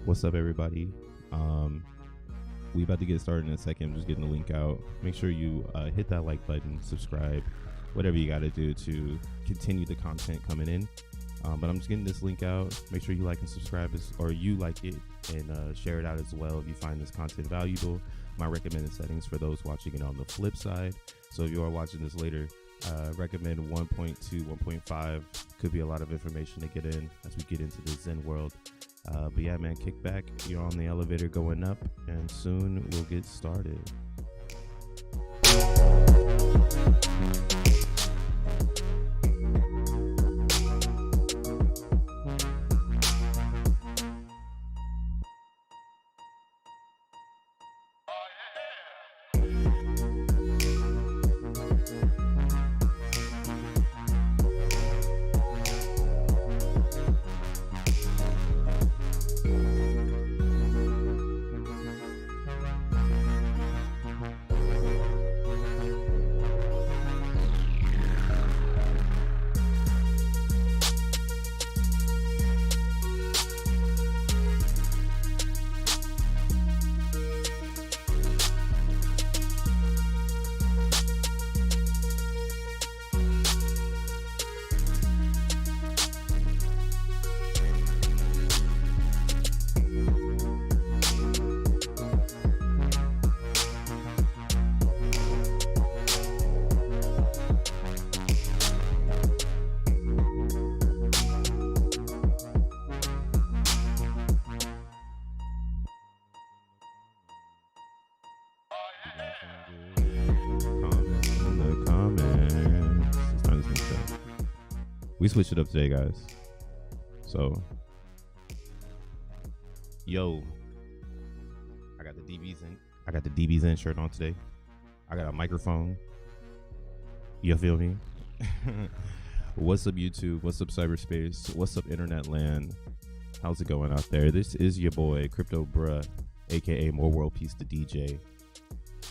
What's up, everybody? We about to get started in a second. I'm just getting the link out. Make sure you hit that like button, subscribe, whatever you got to do to continue the content coming in. But I'm just getting this link out. Make sure you like and subscribe, or you like it, and share it out as well if you find this content valuable. My recommended settings for those watching it on the flip side. So if you are watching this later, recommend 1.2, 1.5. Could be a lot of information to get in as we get into the Zen world. But yeah, man, kick back. You're on the elevator going up, and soon we'll get started. We switched it up today, guys. So, yo, I got the DBZN shirt on today. I got a microphone. You feel me? What's up, YouTube? What's up, cyberspace? What's up, internet land? How's it going out there? This is your boy, Crypto Bruh, aka More World Peace, the DJ.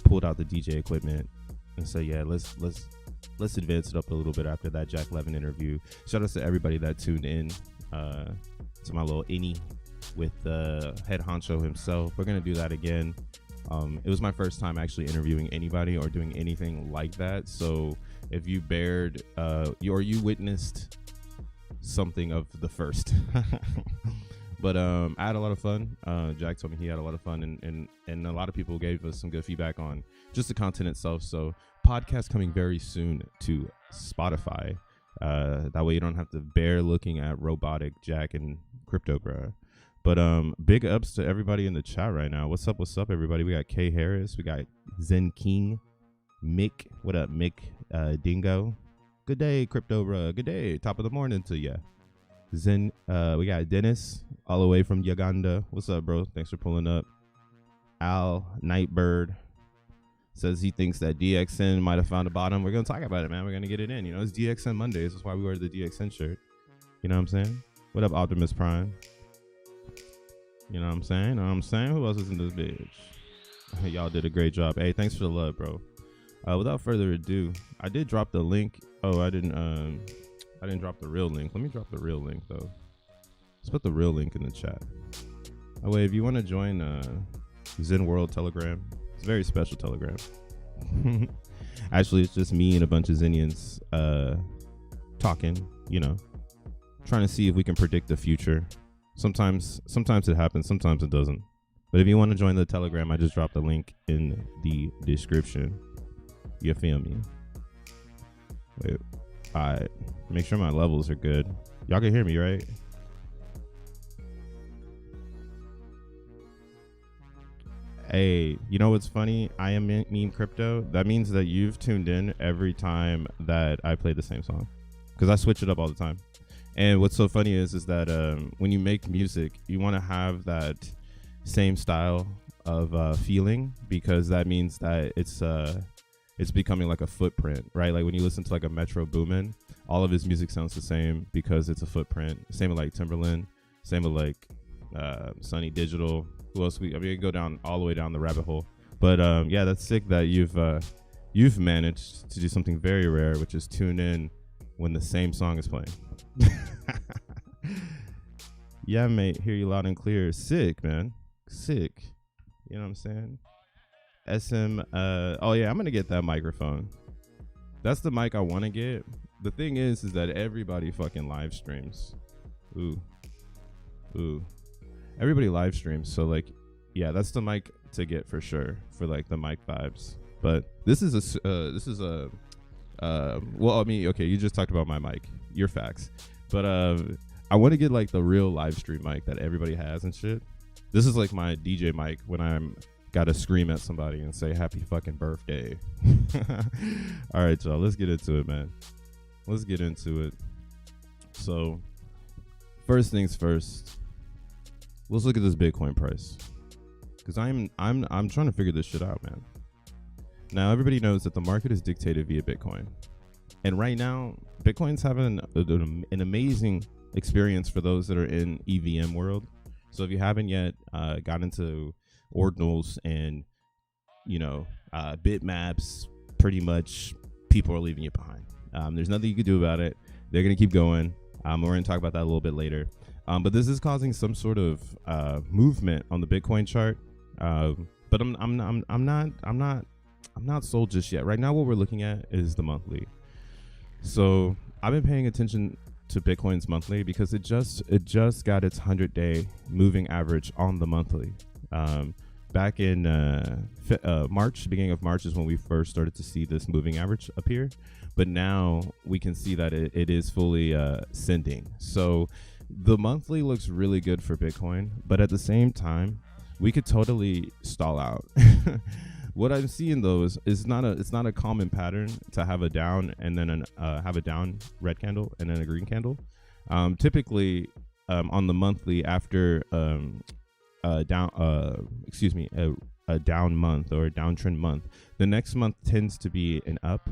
Pulled out the DJ equipment and said, yeah, let's advance it up a little bit after that Jack Levin interview. Shout out to everybody that tuned in to my little innie with the head honcho himself. We're gonna do that again. It was my first time actually interviewing anybody or doing anything like that. So if you bared you witnessed something of the first. But I had a lot of fun. Jack told me he had a lot of fun, and a lot of people gave us some good feedback on just the content itself. So podcast coming very soon to Spotify. That way you don't have to bear looking at robotic Jack and Crypto Bruh. But big ups to everybody in the chat right now. What's up, everybody? We got K Harris, we got Zen King, Mick. What up, Mick? Dingo. Good day, Crypto Bruh. Good day. Top of the morning to ya. Zen. We got Dennis all the way from Uganda. What's up, bro? Thanks for pulling up. Al Nightbird says he thinks that DXN might have found a bottom. We're gonna talk about it, man. We're gonna get it in. You know, it's DXN Mondays. That's why we wear the DXN shirt. You know what I'm saying? What up, Optimus Prime? You know what I'm saying? Who else is in this bitch? Y'all did a great job. Hey, thanks for the love, bro. Without further ado, I did drop the link. Oh, I didn't drop the real link. Let me drop the real link though. Let's put the real link in the chat. Oh wait, if you want to join Zen World Telegram, Very special Telegram. Actually, it's just me and a bunch of Xenians talking, you know, trying to see if we can predict the future. Sometimes it happens, sometimes it doesn't. But if you want to join the Telegram, I just dropped the link in the description. You feel me? Wait, alright. Make sure my levels are good. Y'all can hear me, right? Hey, you know what's funny? I am meme crypto. That means that you've tuned in every time that I play the same song, because I switch it up all the time. And what's so funny is that when you make music, you want to have that same style of feeling, because that means that it's becoming like a footprint, right? Like when you listen to like a Metro Boomin, all of his music sounds the same because it's a footprint. Same with like Timberland, same with like Sunny Digital. Who else? I mean, go down all the way down the rabbit hole. But yeah, that's sick that you've managed to do something very rare, which is tune in when the same song is playing. Yeah, mate, hear you loud and clear. Sick, man. Sick. You know what I'm saying? SM. Oh yeah, I'm gonna get that microphone. That's the mic I want to get. The thing is that everybody fucking live streams. Ooh. Everybody live streams, so like, yeah, that's the mic to get for sure for like the mic vibes. But this is a well, I mean, okay, you just talked about my mic, your facts, but I want to get like the real live stream mic that everybody has and shit. This is like my DJ mic when I'm gotta scream at somebody and say happy fucking birthday. All right, y'all, let's get into it, man. Let's get into it. So first things first, let's look at this Bitcoin price, because I'm trying to figure this shit out, man. Now everybody knows that the market is dictated via Bitcoin, and right now Bitcoin's having an amazing experience for those that are in EVM world. So if you haven't yet got into ordinals and bitmaps, pretty much people are leaving you behind. There's nothing you can do about it. They're gonna keep going. We're gonna talk about that a little bit later. But this is causing some sort of movement on the Bitcoin chart. But I'm not sold just yet. Right now, what we're looking at is the monthly. So I've been paying attention to Bitcoin's monthly because it just got its 100-day moving average on the monthly. Back in March, beginning of March is when we first started to see this moving average appear. But now we can see that it is fully sending. So the monthly looks really good for Bitcoin, but at the same time, we could totally stall out. What I'm seeing though is it's not a common pattern to have a down and then have a down red candle and then a green candle. Typically, on the monthly after a down month or a downtrend month, the next month tends to be an up,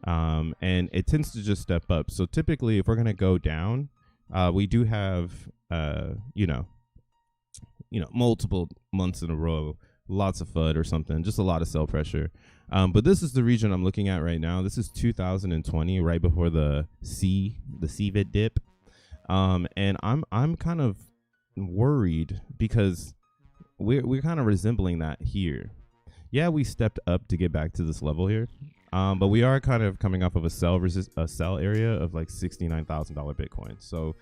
and it tends to just step up. So typically, if we're gonna go down, we do have multiple months in a row, lots of FUD or something, just a lot of sell pressure. But this is the region I'm looking at right now. This is 2020, right before the CVID dip. And I'm kind of worried because we're kind of resembling that here. Yeah, we stepped up to get back to this level here. But we are kind of coming off of a sell area of like $69,000 Bitcoin. So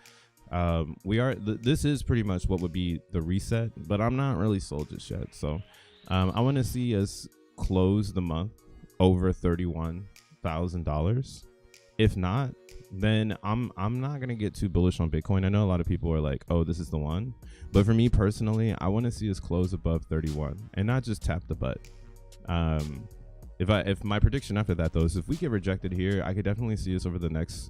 this is pretty much what would be the reset, but I'm not really sold just yet. So I want to see us close the month over $31,000. If not, then I'm not gonna get too bullish on Bitcoin. I know a lot of people are like, oh, this is the one, but for me personally, I want to see us close above 31 and not just tap the butt. If my prediction after that though is if we get rejected here, I could definitely see us over the next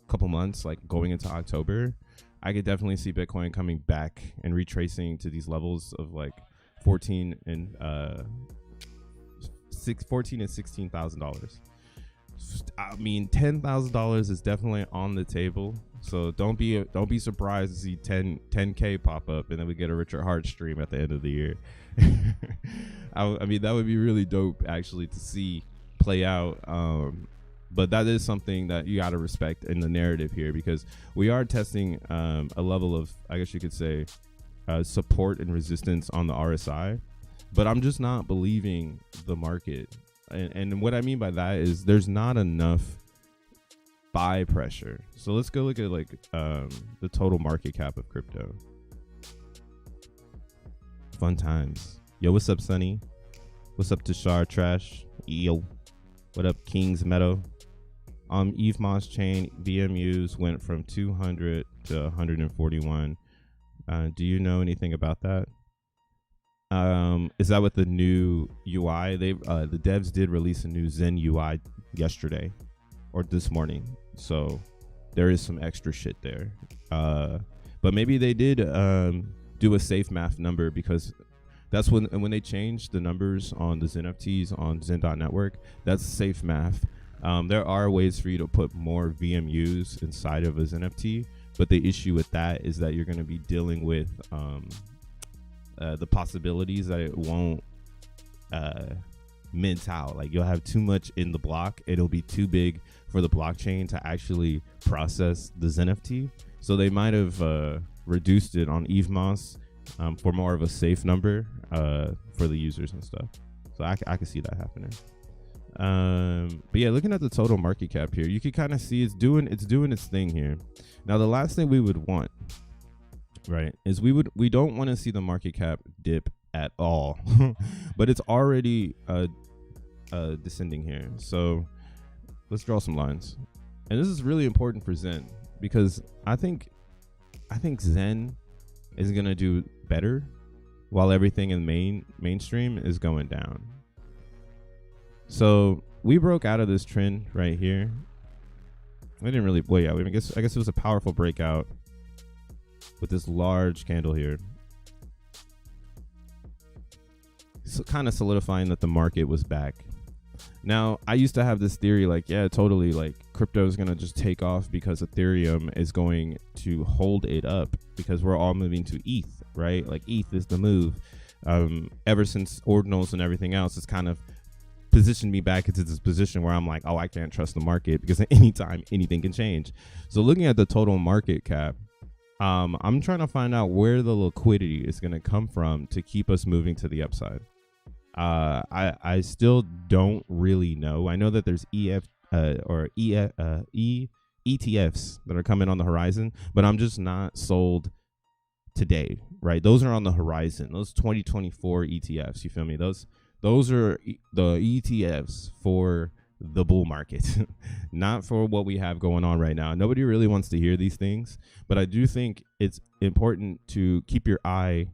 couple months, like going into October, I could definitely see Bitcoin coming back and retracing to these levels of like $14,000 and $16,000. I mean, $10,000 is definitely on the table. So don't be surprised to see 10K pop up and then we get a Richard Hart stream at the end of the year. I mean, that would be really dope actually to see play out. But that is something that you got to respect in the narrative here, because we are testing a level of, I guess you could say, support and resistance on the RSI. but I'm just not believing the market. And what I mean by that is there's not enough buy pressure. So let's go look at like the total market cap of crypto. Fun times. Yo, what's up, Sonny? What's up, Tashar Trash? Yo. What up, Kings Meadow? Eve Moss chain VMUs went from 200 to 141. Do you know anything about that? Is that with the new UI? The devs did release a new Zen UI yesterday or this morning, so there is some extra shit there. But maybe they did do a safe math number, because that's when they changed the numbers on the xeNFTs on Zen.network. That's safe math. There are ways for you to put more VMUs inside of a xeNFT, but the issue with that is that you're going to be dealing with the possibilities that it won't mint out. Like, you'll have too much in the block. It'll be too big for the blockchain to actually process the xeNFT. So they might have reduced it on EVMOS for more of a safe number for the users and stuff. So I can see that happening. But yeah, looking at the total market cap here, you can kind of see it's doing its thing here. Now, the last thing we would want, right, is we don't want to see the market cap dip at all. But it's already descending here. So let's draw some lines. And this is really important for Zen, because I think Zen is gonna do better while everything in mainstream is going down. So we broke out of this trend right here. I didn't really, well, yeah, I guess it was a powerful breakout with this large candle here. So kind of solidifying that the market was back. Now, I used to have this theory like, yeah, totally, like crypto is going to just take off because Ethereum is going to hold it up because we're all moving to ETH, right? Like ETH is the move. Ever since ordinals and everything else, it's kind of positioned me back into this position where I'm like, oh, I can't trust the market because at any time anything can change. So looking at the total market cap, I'm trying to find out where the liquidity is going to come from to keep us moving to the upside. I still don't really know. I know that there's ETFs that are coming on the horizon, but I'm just not sold today, right? Those are on the horizon. Those 2024 ETFs, you feel me? Those are the ETFs for the bull market, not for what we have going on right now. Nobody really wants to hear these things, but I do think it's important to keep your eye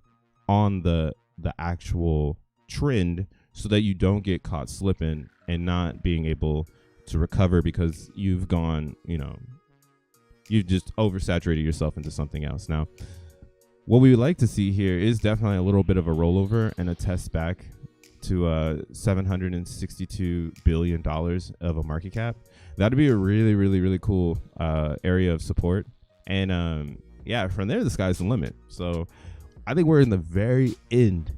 on the actual trend so that you don't get caught slipping and not being able to recover because you've gone, you've just oversaturated yourself into something else. Now, what we would like to see here is definitely a little bit of a rollover and a test back to $762 billion of a market cap. That'd be a really, really, really cool area of support. And yeah, from there, the sky's the limit. So I think we're in the very end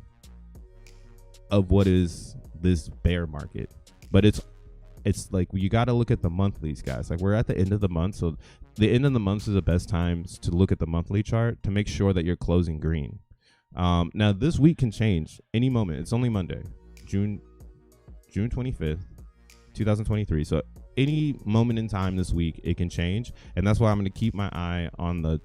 of what is this bear market. But it's like you got to look at the monthlies, guys. Like, we're at the end of the month. So the end of the month is the best times to look at the monthly chart to make sure that you're closing green. Now this week can change any moment. It's only Monday, June 25th, 2023. So any moment in time this week, it can change. And that's why I'm going to keep my eye on the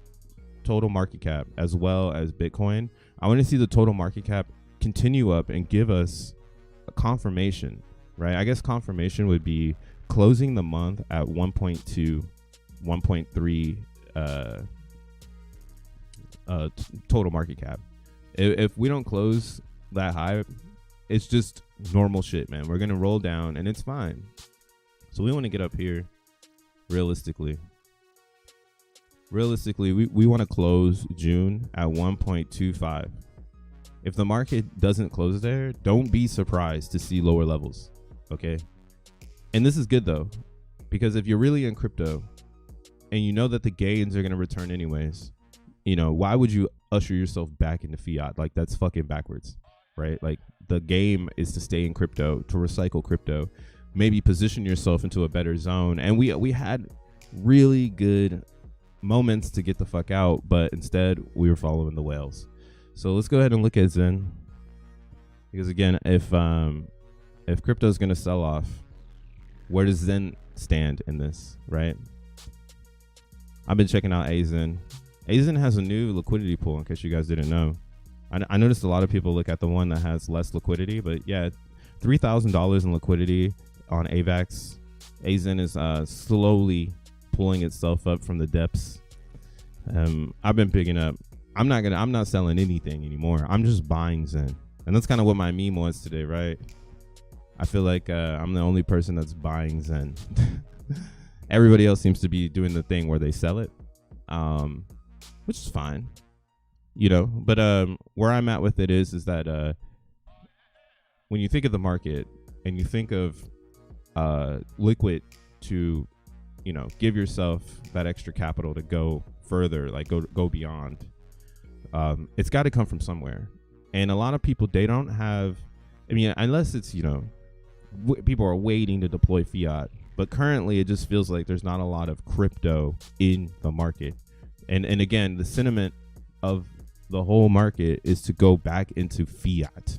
total market cap as well as Bitcoin. I want to see the total market cap continue up and give us a confirmation, right? I guess confirmation would be closing the month at 1.2, 1.3 total market cap. If we don't close that high, it's just normal shit, man. We're going to roll down and it's fine. So we want to get up here realistically. We want to close June at 1.25. If the market doesn't close there, don't be surprised to see lower levels, okay? And this is good, though, because if you're really in crypto and you know that the gains are going to return anyways, why would you usher yourself back into fiat? Like, that's fucking backwards, right? Like, the game is to stay in crypto, to recycle crypto, maybe position yourself into a better zone. And we had really good moments to get the fuck out, but instead we were following the whales. So let's go ahead and look at Zen. Because again, if crypto is going to sell off, where does Zen stand in this, right? I've been checking out XEN. XEN has a new liquidity pool, in case you guys didn't know. I noticed a lot of people look at the one that has less liquidity, but yeah, $3,000 in liquidity on AVAX. XEN is slowly pulling itself up from the depths. I've been picking up. I'm not selling anything anymore. I'm just buying Zen, and that's kind of what my meme was today, right? I feel like I'm the only person that's buying Zen. Everybody else seems to be doing the thing where they sell it, which is fine, you know. But where I'm at with it is that when you think of the market and you think of liquid to, you know, give yourself that extra capital to go further, like go beyond, it's got to come from somewhere. And a lot of people, they don't have, I mean, unless it's, you know, people are waiting to deploy fiat. But currently, it just feels like there's not a lot of crypto in the market. And again, the sentiment of the whole market is to go back into fiat,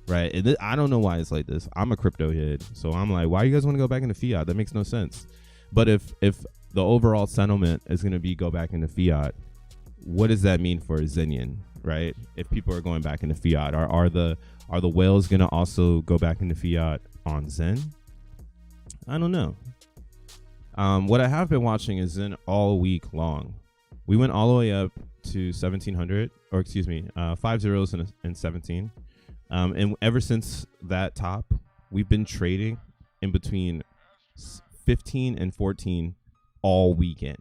right? And I don't know why it's like this. I'm a crypto head, so I'm like, why do you guys want to go back into fiat? That makes no sense. But if the overall sentiment is going to be go back into fiat, what does that mean for Zenian, right? If people are going back into fiat, are the whales going to also go back into fiat on Zen? I don't know. What I have been watching is Zen all week long. We went all the way up to 1700, or excuse me, 5 zeros and 17. And ever since that top, we've been trading in between 15 and 14 all weekend.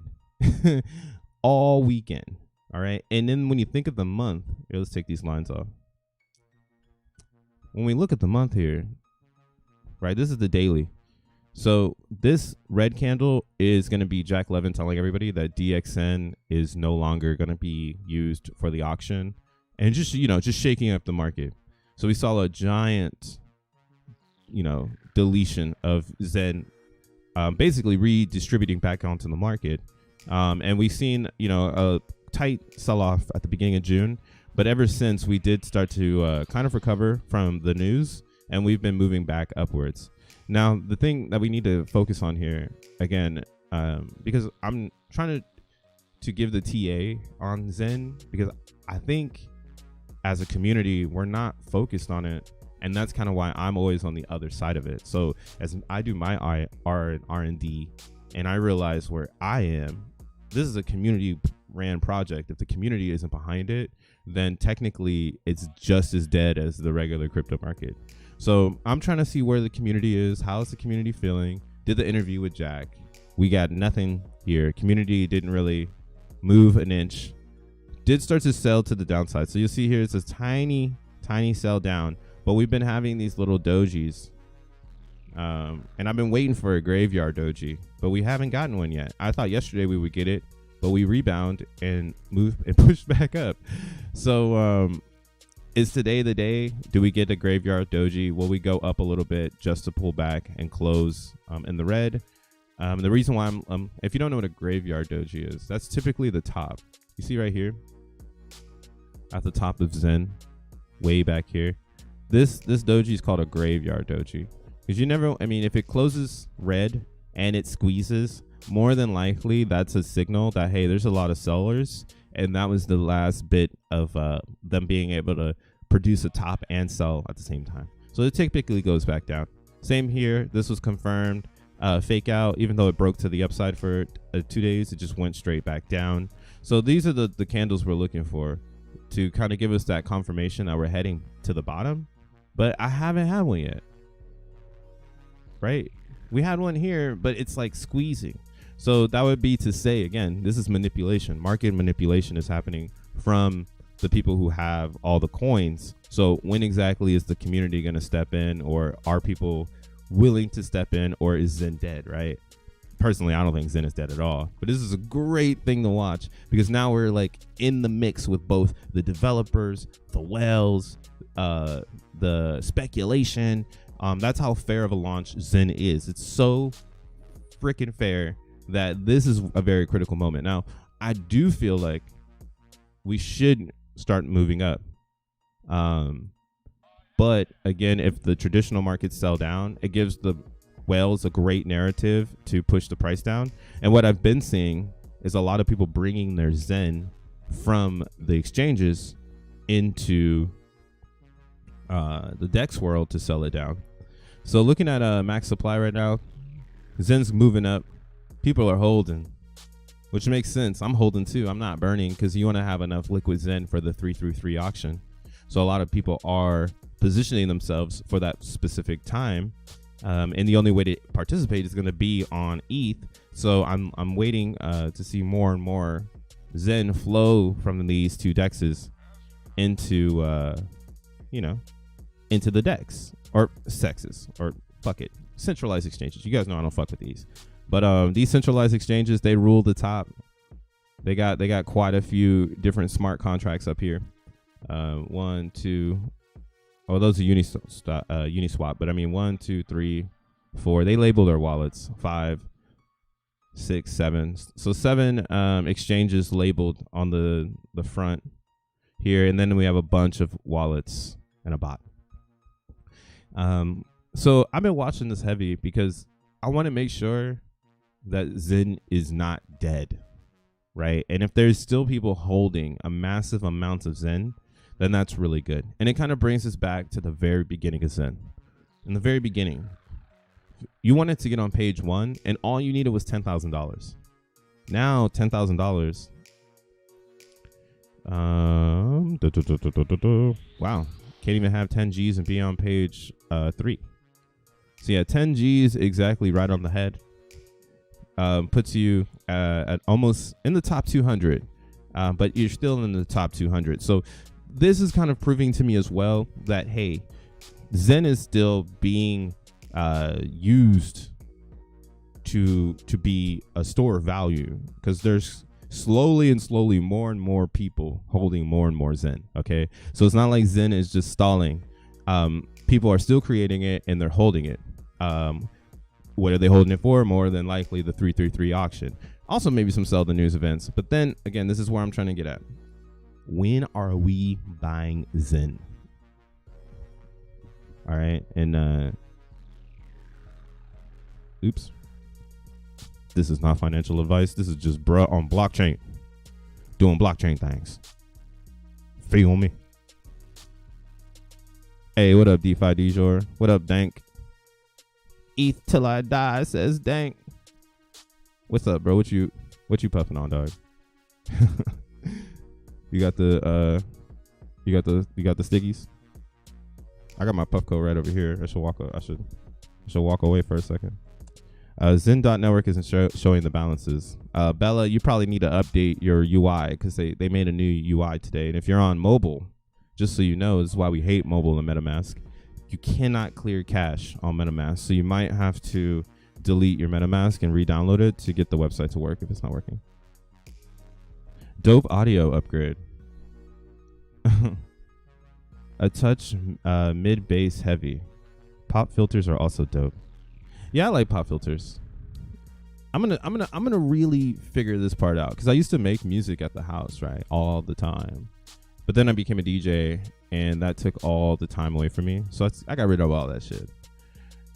All weekend. All right. And then when you think of the month, here, let's take these lines off. When we look at the month here, right, this is the daily. So this red candle is going to be Jack Levin telling everybody that DXN is no longer going to be used for the auction, and just, you know, just shaking up the market. So we saw a giant, you know, deletion of Zen, basically redistributing back onto the market. And we've seen, you know, a tight sell-off at the beginning of June, but ever since we did start to kind of recover from the news, and we've been moving back upwards. Now, the thing that we need to focus on here, again, because I'm trying to give the TA on Zen, because I think as a community, we're not focused on it. And that's kind of why I'm always on the other side of it. So as I do my R&D and I realize where I am, this is a community ran project. If the community isn't behind it, then technically it's just as dead as the regular crypto market. So I'm trying to see where the community is. How's the community feeling? Did the interview with Jack. We got nothing here. Community didn't really move an inch. Did start to sell to the downside. So you'll see here it's a tiny sell down. But we've been having these little dojis. And I've been waiting for a graveyard doji. But we haven't gotten one yet. I thought yesterday we would get it. But we rebound and move and push back up. So is today the day? Do we get a graveyard doji? Will we go up a little bit just to pull back and close in the red? The reason why I'm if you don't know what a graveyard doji is, that's typically the top. You see right here at the top of Zen, way back here. This doji is called a graveyard doji because you never. I mean, if it closes red and it squeezes, more than likely that's a signal that, hey, there's a lot of sellers. And that was the last bit of them being able to produce a top and sell at the same time. So it typically goes back down. Same here. This was confirmed. Fake out, even though it broke to the upside for 2 days, it just went straight back down. So these are the candles we're looking for to kind of give us that confirmation that we're heading to the bottom. But I haven't had one yet. Right? We had one here, but it's like squeezing. So that would be to say, again, this is manipulation. Market manipulation is happening from the people who have all the coins. So when exactly is the community going to step in, or are people willing to step in, or is Zen dead, right? Personally, I don't think Zen is dead at all. But this is a great thing to watch because now we're like in the mix with both the developers, the whales, the speculation. That's how fair of a launch Zen is. It's so freaking fair that this is a very critical moment. Now, I do feel like we should start moving up. But again, if the traditional markets sell down, it gives the whales a great narrative to push the price down. And what I've been seeing is a lot of people bringing their Zen from the exchanges into the DEX world to sell it down. So looking at max supply right now, Zen's moving up. People are holding, which makes sense. I'm holding too. I'm not burning because you want to have enough liquid Zen for the 333 auction. So a lot of people are positioning themselves for that specific time. And the only way to participate is going to be on ETH. So I'm waiting to see more and more Zen flow from these two DEXs into, into the DEX or sexes or fuck it, centralized exchanges. You guys know I don't fuck with these, but these centralized exchanges, they rule the top. They got quite a few different smart contracts up here. 1, 2. Oh, those are Uniswap, but I mean 1, 2, 3, 4. They label their wallets 5, 6, 7. So 7 exchanges labeled on the front here, and then we have a bunch of wallets and a bot. So I've been watching this heavy because I want to make sure that Zen is not dead, right? And if there's still people holding a massive amount of Zen, then that's really good. And it kind of brings us back to the very beginning of Zen. In the very beginning, you wanted to get on page 1 and all you needed was $10,000. Now $10,000. Wow. Can't even have 10 G's and be on page 3. So yeah, 10 G's exactly right on the head. Puts you at almost in the top 200, but you're still in the top 200. So this is kind of proving to me as well that, hey, Zen is still being used to be a store of value, because there's slowly more and more people holding more and more Zen. Okay, so it's not like Zen is just stalling. People are still creating it and they're holding it. What are they holding it for? More than likely the 333 auction. Also maybe some sell the news events. But then again, this is where I'm trying to get at. When are we buying Zen? All right, and oops. This is not financial advice. This is just bruh on blockchain. Doing blockchain things. Feel me? Hey, what up, DeFi Dijor? What up, Dank? ETH till I die, says Dank. What's up, bro? What you puffing on, dog? You got the stickies? I got my puff code right over here. I should walk away for a second. Zen.network isn't showing the balances. Bella, you probably need to update your UI because they made a new UI today. And if you're on mobile, just so you know, this is why we hate mobile in MetaMask. You cannot clear cache on MetaMask. So you might have to delete your MetaMask and re-download it to get the website to work if it's not working. Dope audio upgrade. A touch mid bass heavy. Pop filters are also dope. Yeah, I like pop filters. I'm gonna really figure this part out because I used to make music at the house, right, all the time. But then I became a DJ, and that took all the time away from me. So I got rid of all that shit.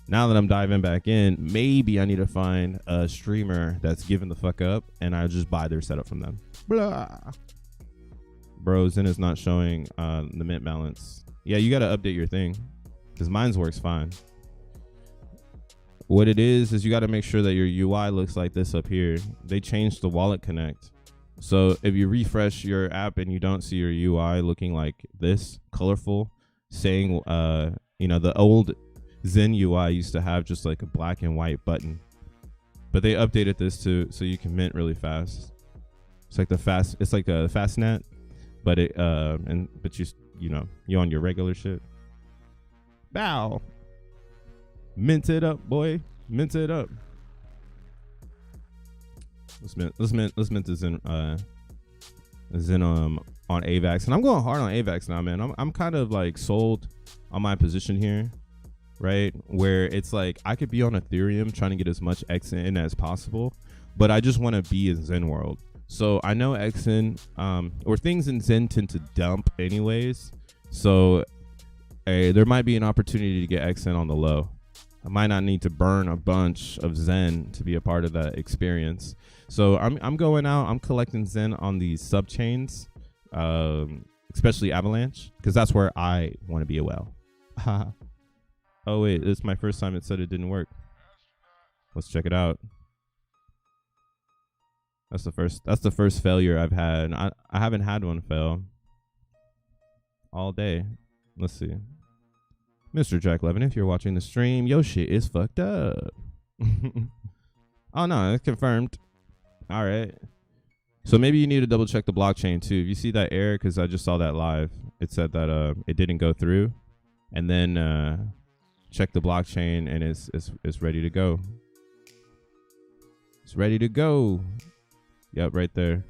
Now that I'm diving back in, maybe I need to find a streamer that's giving the fuck up, and I just buy their setup from them. Blah. Bro, Zen is not showing the mint balance. Yeah, you got to update your thing because mine's works fine. What it is you got to make sure that your UI looks like this up here. They changed the wallet connect. So if you refresh your app and you don't see your UI looking like this, colorful, saying, the old Zen UI used to have just like a black and white button, but they updated this so you can mint really fast. It's like a fastnet, but you're on your regular shit. Bow. Mint it up, boy. Mint it up. Let's mint this Zen on AVAX, and I'm going hard on AVAX now, man. I'm kind of like sold on my position here, right? Where it's like I could be on Ethereum trying to get as much XEN as possible, but I just want to be in Zen world. So I know XEN or things in Zen tend to dump anyways. So hey, there might be an opportunity to get XN on the low. I might not need to burn a bunch of Zen to be a part of that experience. So I'm going out. I'm collecting Zen on these sub chains, especially Avalanche, because that's where I want to be a whale. Oh wait, this is my first time it said it didn't work. Let's check it out. That's the first failure I've had. I haven't had one fail all day. Let's see. Mr. Jack Levin, if you're watching the stream, yo shit is fucked up. Oh no, it's confirmed. All right. So maybe you need to double check the blockchain too. If you see that error, because I just saw that live, it said that it didn't go through, and then check the blockchain and it's ready to go. It's ready to go. Yep, right there.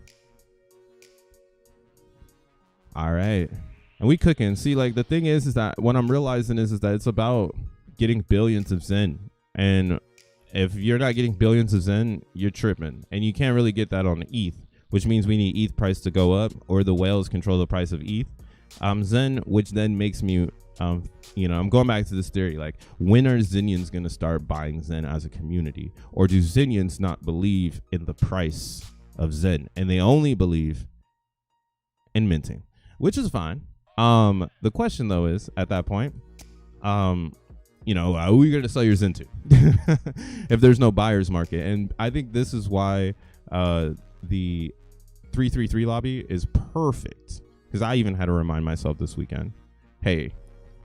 All right. And we cooking. See, like the thing is that what I'm realizing is that it's about getting billions of Zen. And if you're not getting billions of Zen, you're tripping. And you can't really get that on ETH, which means we need ETH price to go up, or the whales control the price of ETH. Zen, which then makes me, I'm going back to this theory. Like, when are Zenians going to start buying Zen as a community? Or do Zenians not believe in the price of Zen, and they only believe in minting, which is fine. The question though is, at that point, who are you going to sell your Zen to if there's no buyer's market? And I think this is why the 333 lobby is perfect, because I even had to remind myself this weekend, hey,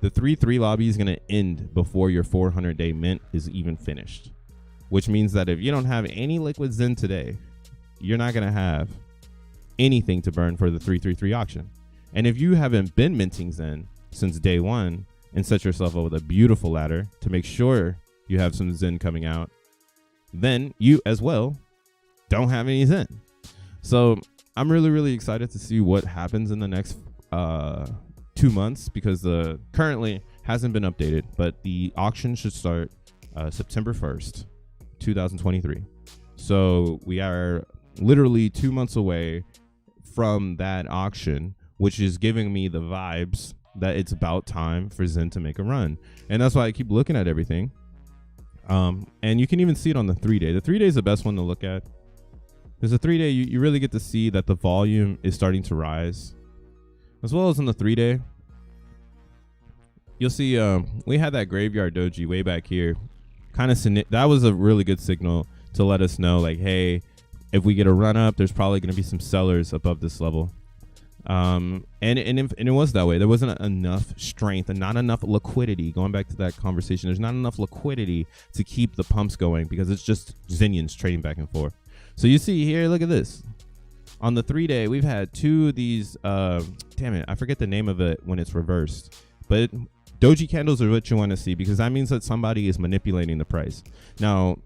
the 3-3 lobby is going to end before your 400-day mint is even finished, which means that if you don't have any liquid Zen today, you're not going to have anything to burn for the 333 auction. And if you haven't been minting Zen since day one and set yourself up with a beautiful ladder to make sure you have some Zen coming out, then you as well don't have any Zen. So I'm really, really excited to see what happens in the next 2 months, because the currently hasn't been updated, but the auction should start September 1st, 2023. So we are literally 2 months away from that auction, which is giving me the vibes that it's about time for Zen to make a run. And that's why I keep looking at everything. And you can even see it on the 3-day. The 3-day is the best one to look at. Because the 3-day, you really get to see that the volume is starting to rise. As well as on the 3-day, you'll see we had that graveyard doji way back here. That was a really good signal to let us know, like, hey, if we get a run up, there's probably going to be some sellers above this level. And it was that way. There wasn't enough strength and not enough liquidity. Going back to that conversation, there's not enough liquidity to keep the pumps going, because it's just Zenians trading back and forth. So you see here, look at this. On the 3-day, we've had two of these, damn it, I forget the name of it when it's reversed. But doji candles are what you want to see, because that means that somebody is manipulating the price. Now,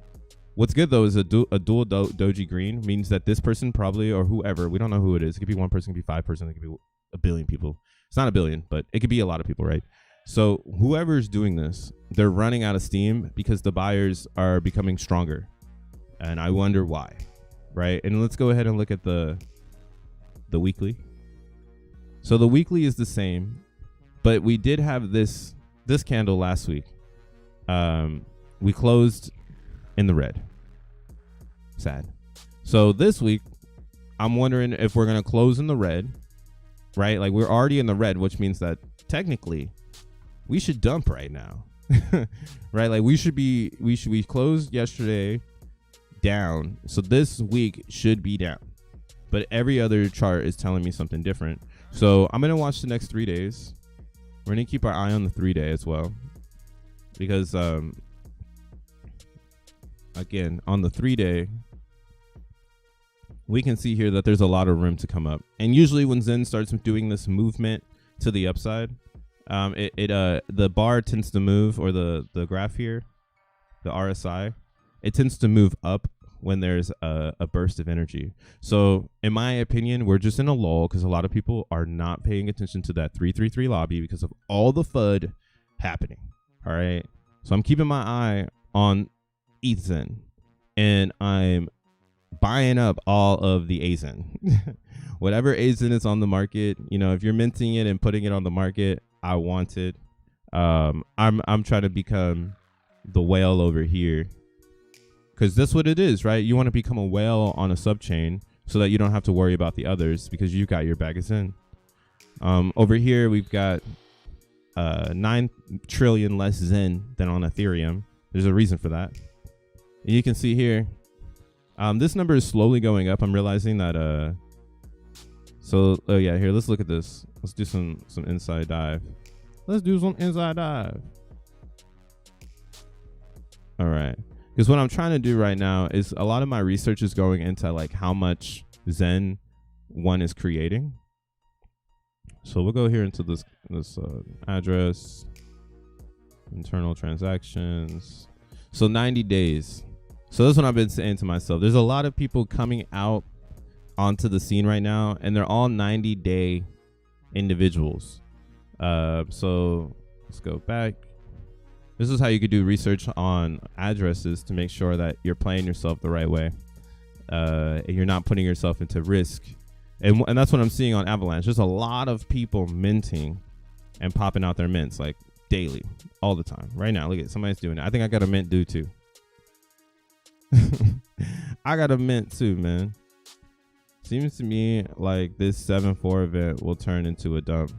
what's good though is a dual doji green means that this person probably, or whoever, we don't know who it is. It could be one person, it could be 5 person, it could be a billion people. It's not a billion, but it could be a lot of people, right? So whoever's doing this, they're running out of steam because the buyers are becoming stronger. And I wonder why, right? And let's go ahead and look at the weekly. So the weekly is the same, but we did have this candle last week. We closed in the red. Sad. So this week, I'm wondering if we're going to close in the red, right? Like, we're already in the red, which means that technically we should dump right now, right? Like, we closed yesterday down. So this week should be down, but every other chart is telling me something different. So I'm going to watch the next 3 days. We're going to keep our eye on the 3-day as well, because, again, on the 3-day, we can see here that there's a lot of room to come up. And usually when Zen starts doing this movement to the upside, the bar tends to move, or the graph here, the RSI, it tends to move up when there's a burst of energy. So in my opinion, we're just in a lull, because a lot of people are not paying attention to that 333 lobby because of all the FUD happening. All right. So I'm keeping my eye on ETHZen, and I'm buying up all of the AZEN. Whatever AZEN is on the market, if you're minting it and putting it on the market, I want it. I'm trying to become the whale over here, because that's what it is, right? You want to become a whale on a subchain so that you don't have to worry about the others, because you got your bag of XEN. Over here we've got 9 trillion less XEN than on Ethereum. There's a reason for that. And you can see here, this number is slowly going up. I'm realizing that oh yeah, here, let's look at this. Let's do some inside dive. Let's do some inside dive. All right, because what I'm trying to do right now is a lot of my research is going into like how much XEN one is creating. So we'll go here into this address, internal transactions. So 90 days. So that's what I've been saying to myself. There's a lot of people coming out onto the scene right now, and they're all 90-day individuals. So let's go back. This is how you could do research on addresses to make sure that you're playing yourself the right way. And you're not putting yourself into risk. And that's what I'm seeing on Avalanche. There's a lot of people minting and popping out their mints like daily, all the time. Right now, look at somebody's doing it. I think I got a mint due too. I got a mint too, man. Seems to me like this 7-4 event will turn into a dump.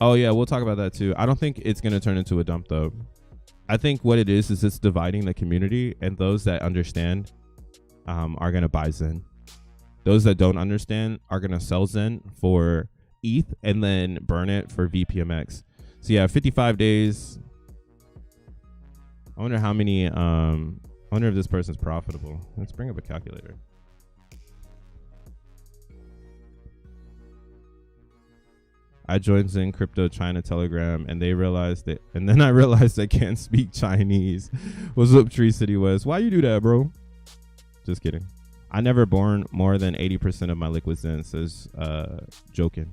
Oh yeah, we'll talk about that too. I don't think it's gonna turn into a dump though. I think what it is it's dividing the community, and those that understand are gonna buy XEN. Those that don't understand are gonna sell XEN for ETH and then burn it for VPMX. So yeah, 55 days. I wonder how many. I wonder if this person's profitable. Let's bring up a calculator. I joined XEN Crypto China Telegram, and they realized that, and then I realized they can't speak Chinese. What's up, Tree City West? Why you do that, bro? Just kidding. I never born more than 80% of my liquid XEN, says joking.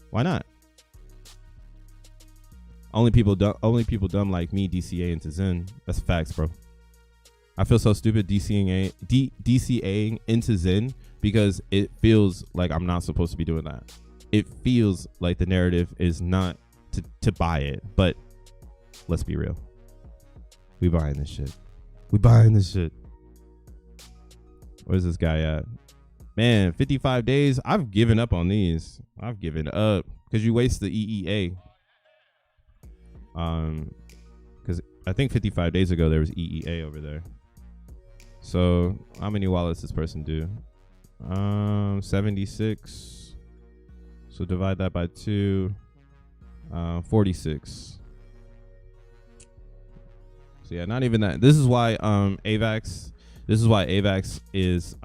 Why not? Only people dumb like me DCA into XEN. That's facts, bro. I feel so stupid DCAing into XEN because it feels like I'm not supposed to be doing that. It feels like the narrative is not to buy it, but let's be real. We buying this shit. We buying this shit. Where's this guy at? Man, 55 days. I've given up on these. I've given up because you waste the EEA. Because I think 55 days ago there was EEA over there. So how many wallets this person do? 76. So divide that by 2. 46. So yeah, not even that. This is why AVAX. This is why AVAX is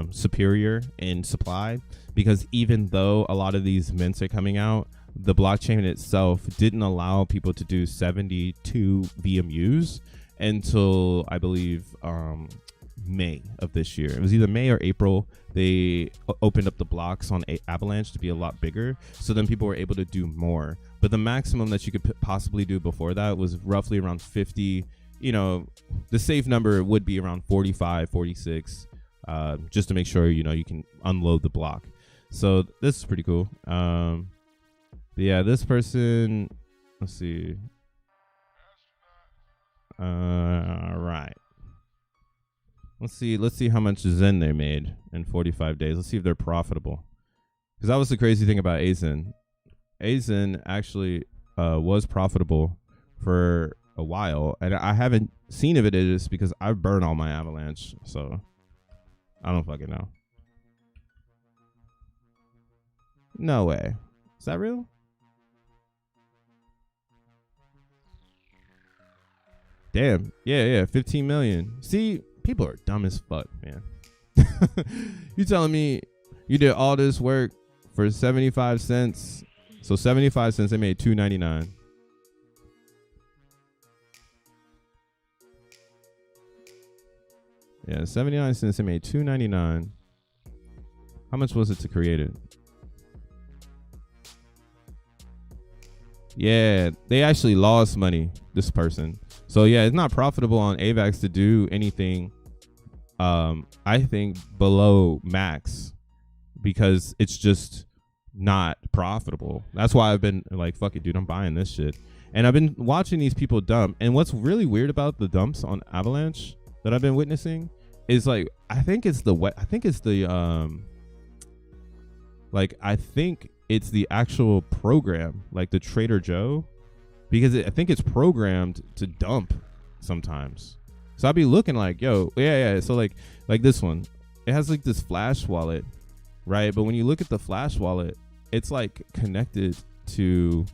superior in supply, because even though a lot of these mints are coming out, the blockchain itself didn't allow people to do 72 VMUs until I believe May of this year. It was either May or April. They opened up the blocks on Avalanche to be a lot bigger, so then people were able to do more. But the maximum that you could possibly do before that was roughly around 50. You know, the safe number would be around 45, 46, just to make sure, you know, you can unload the block. So this is pretty cool. But yeah, this person, let's see. All right. Let's see how much XEN they made in 45 days. Let's see if they're profitable. Because that was the crazy thing about XEN. XEN actually was profitable for a while, and I haven't seen if it is because I've burned all my Avalanche, so I don't fucking know. No way. Is that real? Damn. Yeah, 15 million. See, people are dumb as fuck, man. You telling me you did all this work for 75 cents? So 75 cents, they made $2.99. Yeah, 79 cents, they made $2.99. How much was it to create it? Yeah, they actually lost money, this person. So yeah, it's not profitable on AVAX to do anything, I think, below max, because it's just not profitable. That's why I've been like, fuck it, dude, I'm buying this shit. And I've been watching these people dump. And what's really weird about the dumps on Avalanche that I've been witnessing is like, I think it's the actual program, like the Trader Joe, because I think it's programmed to dump sometimes. So I'll be looking like, yo, yeah. So like this one, it has like this Flash wallet, right? But when you look at the Flash wallet, it's like connected to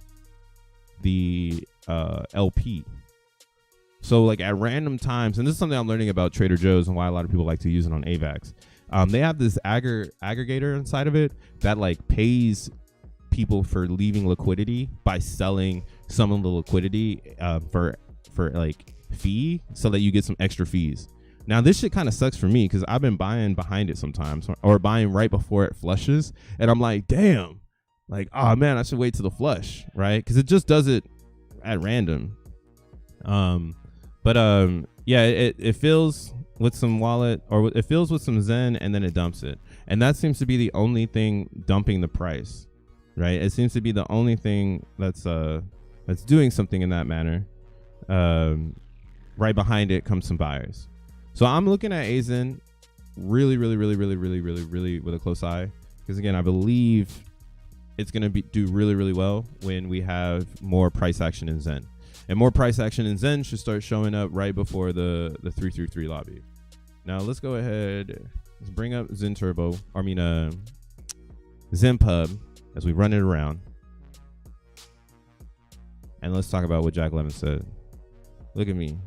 the LP. So like at random times, and this is something I'm learning about Trader Joe's and why a lot of people like to use it on AVAX. They have this aggregator inside of it that like pays people for leaving liquidity by selling some of the liquidity for like fee, so that you get some extra fees. Now this shit kind of sucks for me because I've been buying behind it sometimes, or buying right before it flushes, and I'm like, damn, like, oh man, I should wait to the flush, right? Because it just does it at random. Yeah, it fills with some wallet, or it fills with some Zen, and then it dumps it, and that seems to be the only thing dumping the price, right? It seems to be the only thing that's doing something in that manner. Right behind it comes some buyers. So I'm looking at XEN really with a close eye, because again, I believe it's going to do really well when we have more price action in Zen. And more price action in Zen should start showing up right before the 333 lobby. Now let's go ahead. Let's bring up Zen Pub as we run it around. And let's talk about what Jack Levin said. Look at me.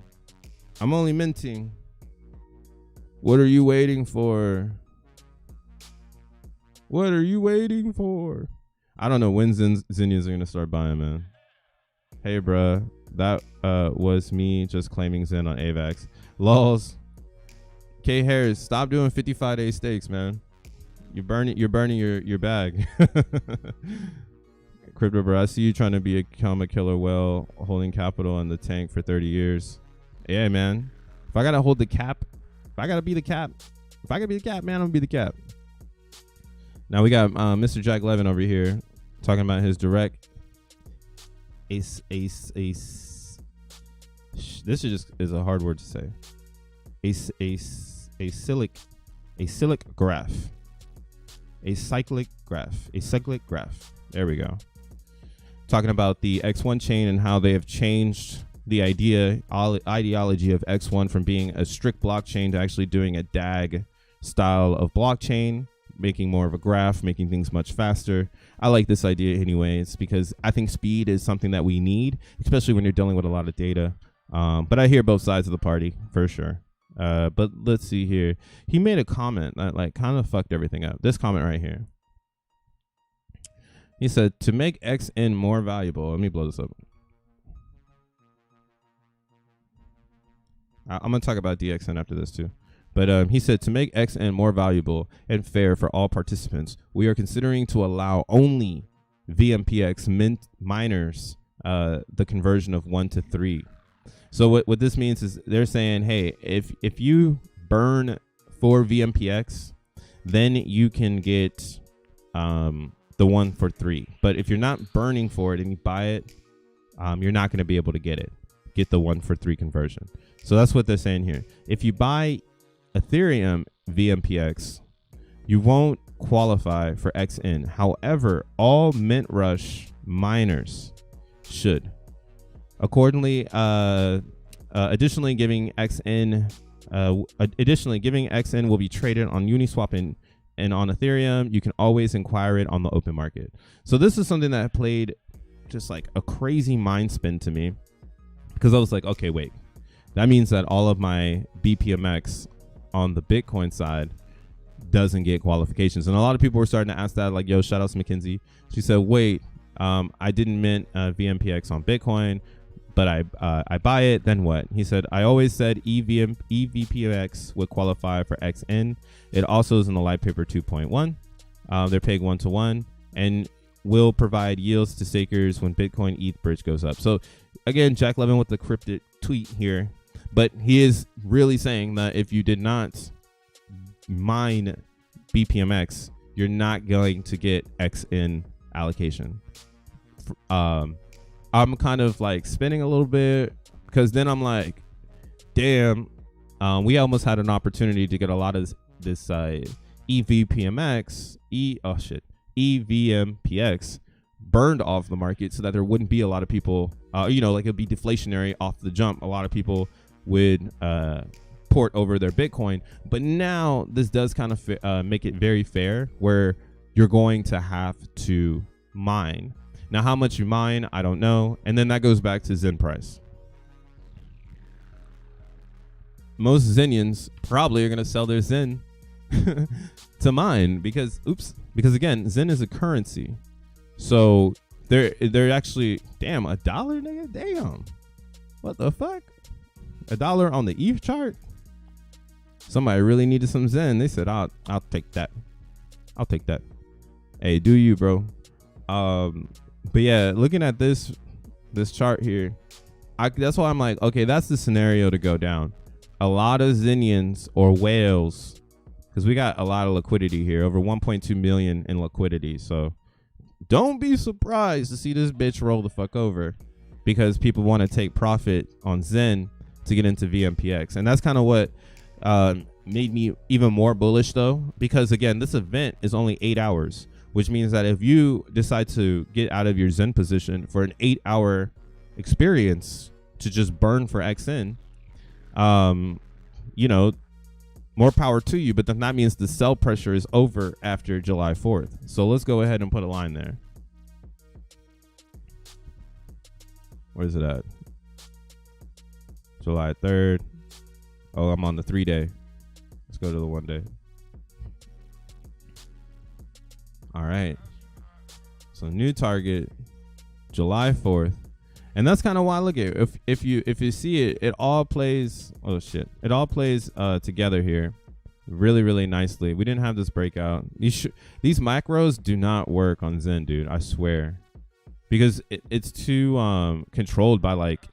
I'm only minting. What are you waiting for? What are you waiting for? I don't know when Zinnias are going to start buying, man. Hey, bruh. That was me just claiming Zen on AVAX. Lols. K Harris, stop doing 55-day stakes, man. You're burning your bag. Crypto, bro, I see you trying to become a killer whale, holding capital in the tank for 30 years. Yeah, man. If I gotta hold the cap, if I gotta be the cap, man, I'm gonna be the cap. Now we got Mr. Jack Levin over here talking about his direct. This is a hard word to say. A cyclic graph. A cyclic graph. There we go. Talking about the X1 chain and how they have changed the ideology of X1 from being a strict blockchain to actually doing a DAG style of blockchain, making more of a graph, making things much faster. I like this idea anyways, because I think speed is something that we need, especially when you're dealing with a lot of data. But I hear both sides of the party for sure. But let's see here. He made a comment that like kind of fucked everything up. This comment right here. He said, to make XN more valuable. Let me blow this up. I'm going to talk about DXN after this too. But he said, to make XN more valuable and fair for all participants, we are considering to allow only VMPX miners the conversion of 1 to 3. So what this means is they're saying, hey, if you burn 4 VMPX, then you can get the 1 for 3. But if you're not burning for it and you buy it, you're not going to be able to get the 1 for 3 conversion. So that's what they're saying here. If you buy Ethereum VMPX, you won't qualify for XN. However, all Mint Rush miners should. Accordingly, additionally, giving XN will be traded on Uniswap and on Ethereum. You can always inquire it on the open market. So this is something that played just like a crazy mind spin to me, because I was like, okay, wait, that means that all of my BPMX on the Bitcoin side doesn't get qualifications. And a lot of people were starting to ask that, like, yo, shout out to Mackenzie. She said, wait, I didn't mint VMPX on Bitcoin, but I buy it, then what? He said, I always said EVPX would qualify for XN. It also is in the light paper 2.1. They're paying 1-to-1 and will provide yields to stakers when Bitcoin ETH bridge goes up. So again, Jack Levin with the cryptic tweet here, but he is really saying that if you did not mine BPMX, you're not going to get XN allocation. I'm kind of like spinning a little bit because then I'm like, damn, we almost had an opportunity to get a lot of this EVMPX burned off the market so that there wouldn't be a lot of people, like it'd be deflationary off the jump. A lot of people would port over their Bitcoin. But now this does kind of make it very fair where you're going to have to mine. Now, how much you mine, I don't know. And then that goes back to Zen price. Most Zenians probably are going to sell their Zen to mine because again, Zen is a currency. So they're actually, damn, $1, nigga, damn. What the fuck? $1 on the ETH chart? Somebody really needed some Zen. They said, I'll take that. I'll take that. Hey, do you, bro? But yeah, looking at this chart here, that's why I'm like, okay, that's the scenario to go down. A lot of Zenians or whales, because we got a lot of liquidity here, over 1.2 million in liquidity. So don't be surprised to see this bitch roll the fuck over because people want to take profit on Zen to get into VMPX. And that's kind of what made me even more bullish though, because again, this event is only 8 hours, which means that if you decide to get out of your Zen position for an 8-hour experience to just burn for XN, more power to you, but then that means the sell pressure is over after July 4th. So let's go ahead and put a line there. Where's it at? July 3rd. Oh, I'm on the 3-day. Let's go to the 1 day. All right. So new target, July 4th. And that's kind of why I look at it. If you see it, it all plays. Oh shit! It all plays together here, really, really nicely. We didn't have this breakout. These macros do not work on Zen, dude. I swear, because it's too controlled by like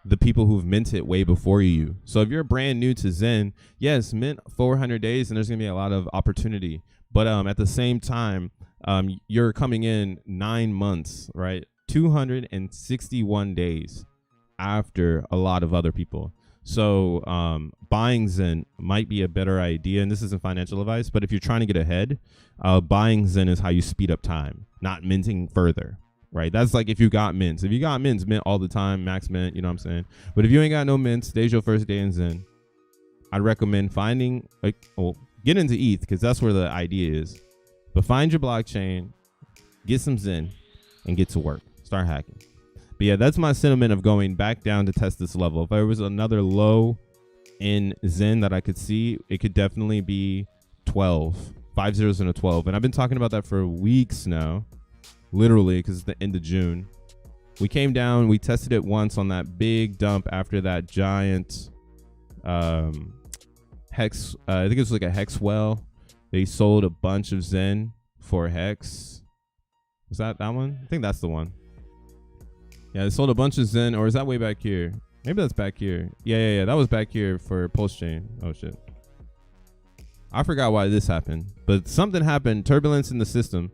the people who've minted it way before you. So if you're brand new to Zen, yes, mint 400 days, and there's gonna be a lot of opportunity. But at the same time, you're coming in 9 months, right? 261 days after a lot of other people. So buying Zen might be a better idea. And this isn't financial advice, but if you're trying to get ahead, buying Zen is how you speed up time, not minting further, right? That's like if you got mints. If you got mints, mint all the time, max mint, you know what I'm saying? But if you ain't got no mints, today's your first day in Zen, I'd recommend finding, get into ETH because that's where the idea is. But find your blockchain, get some Zen, and get to work. Start hacking. But yeah, that's my sentiment of going back down to test this level. If there was another low in Zen that I could see, it could definitely be 12. 5 zeros and a 12. And I've been talking about that for weeks now, literally, because it's the end of June. We came down, we tested it once on that big dump after that giant hex. I think it was like a hex well. They sold a bunch of Zen for hex. Was that one? I think that's the one. Yeah, they sold a bunch of Zen, or is that way back here? Maybe that's back here. Yeah. That was back here for Pulse Chain. Oh, shit. I forgot why this happened, but something happened. Turbulence in the system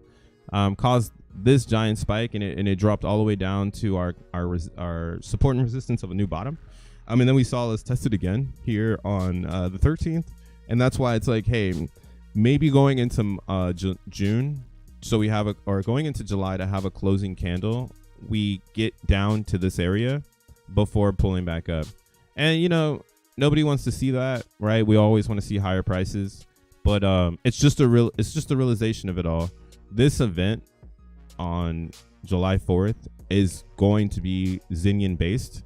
caused this giant spike, and it dropped all the way down to our support and resistance of a new bottom. And then we saw us test it again here on the 13th, and that's why it's like, hey, maybe going into June, so we have or going into July to have a closing candle, we get down to this area before pulling back up. And nobody wants to see that, right? We always want to see higher prices, but it's just a realization of it all. This event on July 4th is going to be Zenian based.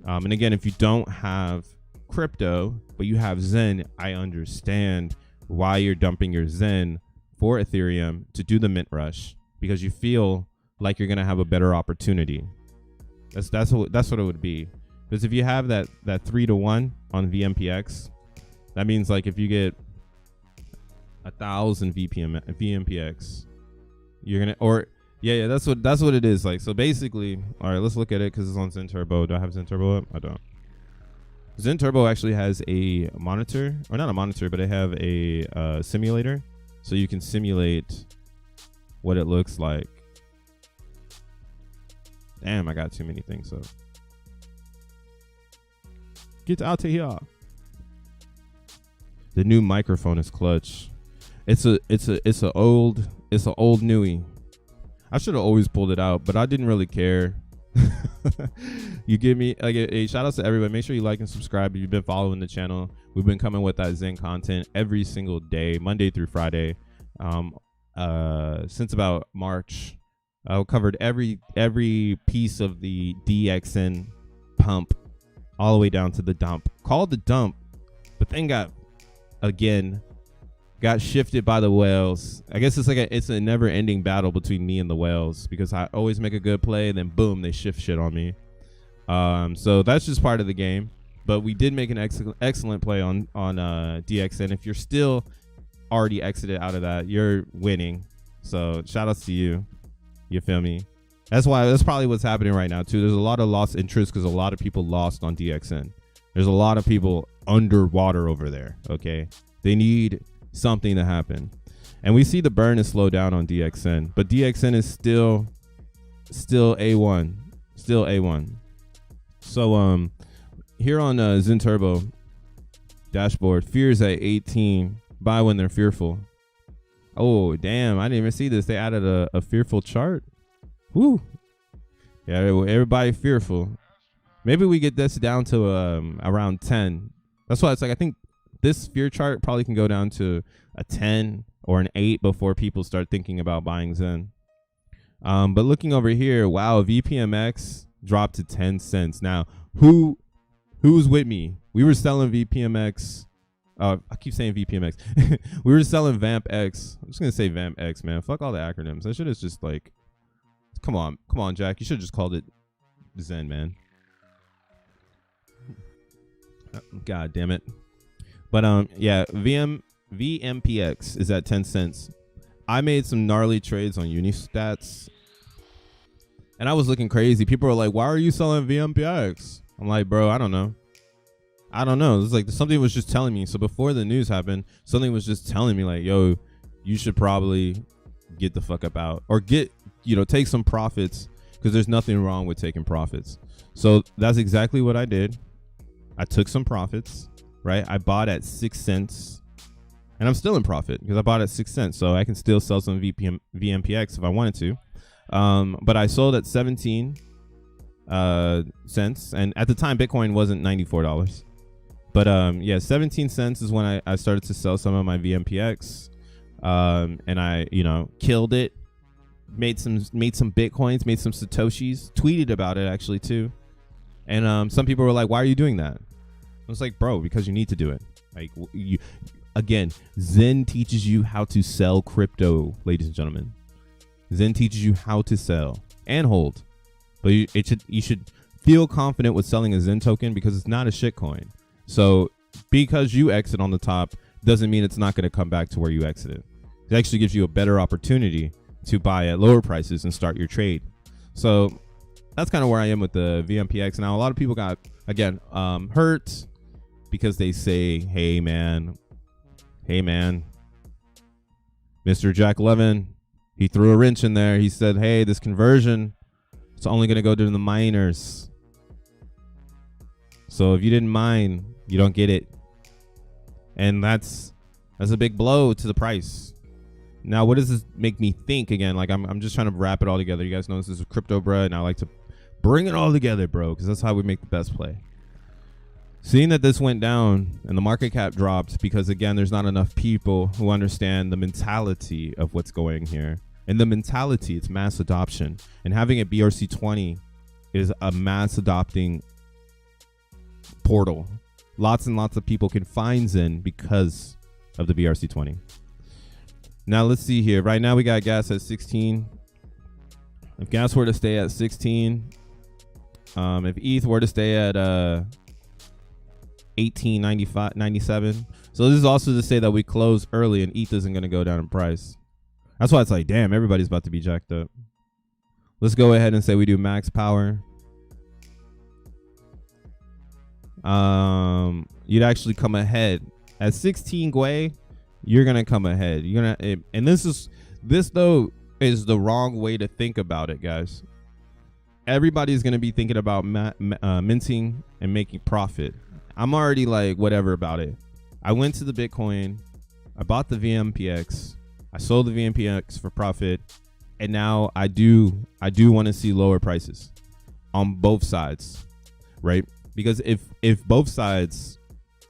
And again, if you don't have crypto but you have Zen, I understand why you're dumping your Zen for Ethereum to do the mint rush, because you feel like you're gonna have a better opportunity. That's what it would be. Because if you have that 3-to-1 on VMPX, that means like if you get 1,000 VMPX, you're gonna that's what it is. Like, so basically, all right, let's look at it because it's on Zen Turbo. Do I have Zen Turbo up? I don't. Zen Turbo actually has a monitor, or not a monitor, but I have a simulator so you can simulate what it looks like. Damn, I got too many things up. Get out of here. The new microphone is clutch. It's an old newie. I should have always pulled it out, but I didn't really care. You give me like a shout out to everybody. Make sure you like and subscribe if you've been following the channel. We've been coming with that Zen content every single day, Monday through Friday, since about March. I covered every piece of the DXN pump all the way down to the dump. Called the dump, but then got shifted by the whales. I guess it's a never-ending battle between me and the whales, because I always make a good play and then boom, they shift shit on me. So that's just part of the game. But we did make an excellent play on DXN. If you're still already exited out of that, you're winning. So shout outs to you. You feel me? That's probably what's happening right now too. There's a lot of lost interest because a lot of people lost on DXN. There's a lot of people underwater over there. Okay, they need something to happen, and we see the burn is slowed down on DXN, but DXN is still A1, still A1. So here on Zen Turbo dashboard, fears at 18. Buy when they're fearful. Oh damn, I didn't even see this. They added a fearful chart. Woo. Yeah, everybody fearful. Maybe we get this down to around 10. That's why it's like I think this fear chart probably can go down to a 10 or an 8 before people start thinking about buying Zen. But looking over here, wow, VPMX dropped to 10 cents. Now, who's with me? We were selling VPMX. I keep saying VPMX. We were selling Vamp X. I'm just gonna say Vamp X, man. Fuck all the acronyms. I should have just like, come on, Jack. You should have just called it Zen, man. God damn it. But yeah, VMPX is at 10 cents. I made some gnarly trades on Unistats, and I was looking crazy. People were like, "Why are you selling VMPX?" I'm like, bro, I don't know. It's like something was just telling me. So before the news happened, something was just telling me like, yo, you should probably get the fuck up out, or take some profits, because there's nothing wrong with taking profits. So that's exactly what I did. I took some profits, right? I bought at 6 cents, and I'm still in profit because I bought at 6 cents. So I can still sell some VMPX if I wanted to. But I sold at 17 cents. And at the time, Bitcoin wasn't $94. But yeah, 17 cents is when I started to sell some of my VMPX. And I, killed it. Made some Bitcoins, made some Satoshis, tweeted about it actually too. And some people were like, why are you doing that? I was like, bro, because you need to do it. Like, again, Zen teaches you how to sell crypto, ladies and gentlemen. Zen teaches you how to sell and hold. But you should feel confident with selling a Zen token, because it's not a shit coin. So because you exit on the top doesn't mean it's not going to come back to where you exited. It actually gives you a better opportunity to buy at lower prices and start your trade. So that's kind of where I am with the VMPX. Now, a lot of people got, again, hurt because they say, hey man, Mr. Jack Levin, he threw a wrench in there. He said, hey, this conversion, it's only going to go to the miners. So if you didn't mine, you don't get it. And that's a big blow to the price. Now, what does this make me think? Again, like I'm just trying to wrap it all together. You guys know this is a crypto, bro, and I like to bring it all together, bro, because that's how we make the best play. Seeing that this went down and the market cap dropped because, again, there's not enough people who understand the mentality of what's going here. And the mentality, it's mass adoption. And having a BRC20 is a mass adopting portal. Lots and lots of people can find Zen because of the BRC20. Now, let's see here. Right now, we got gas at 16. If gas were to stay at 16, if ETH were to stay at 18.97. So this is also to say that we close early and ETH isn't going to go down in price. That's why it's like, damn, everybody's about to be jacked up. Let's go ahead and say we do max power. You'd actually come ahead at 16 Gwei. you're gonna come ahead. And this though is the wrong way to think about it, guys. Everybody's gonna be thinking about minting and making profit. I'm already like whatever about it. I went to the Bitcoin, I bought the VMPX, I sold the VMPX for profit, and now I do want to see lower prices on both sides, right? Because if both sides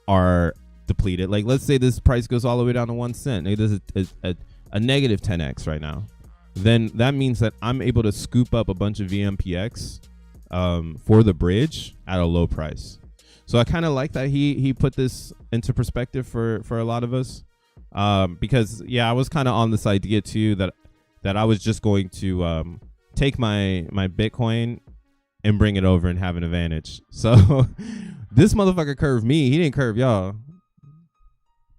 are depleted, like let's say this price goes all the way down to 1 cent, there's a negative 10x right now, then that means that I'm able to scoop up a bunch of VMPX for the bridge at a low price. So I kind of like that he put this into perspective for a lot of us, because yeah, I was kind of on this idea too that I was just going to take my Bitcoin and bring it over and have an advantage. So this motherfucker curved me. He didn't curve y'all.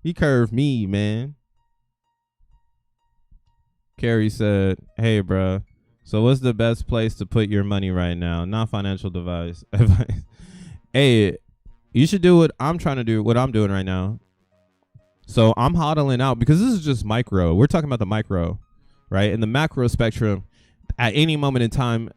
He curved me, man. Carrie said, "Hey, bro. So what's the best place to put your money right now? Not financial advice. Hey, you should do what I'm trying to do, what I'm doing right now. So I'm hodling out because this is just micro. We're talking about the micro, right? In the macro spectrum, at any moment in time,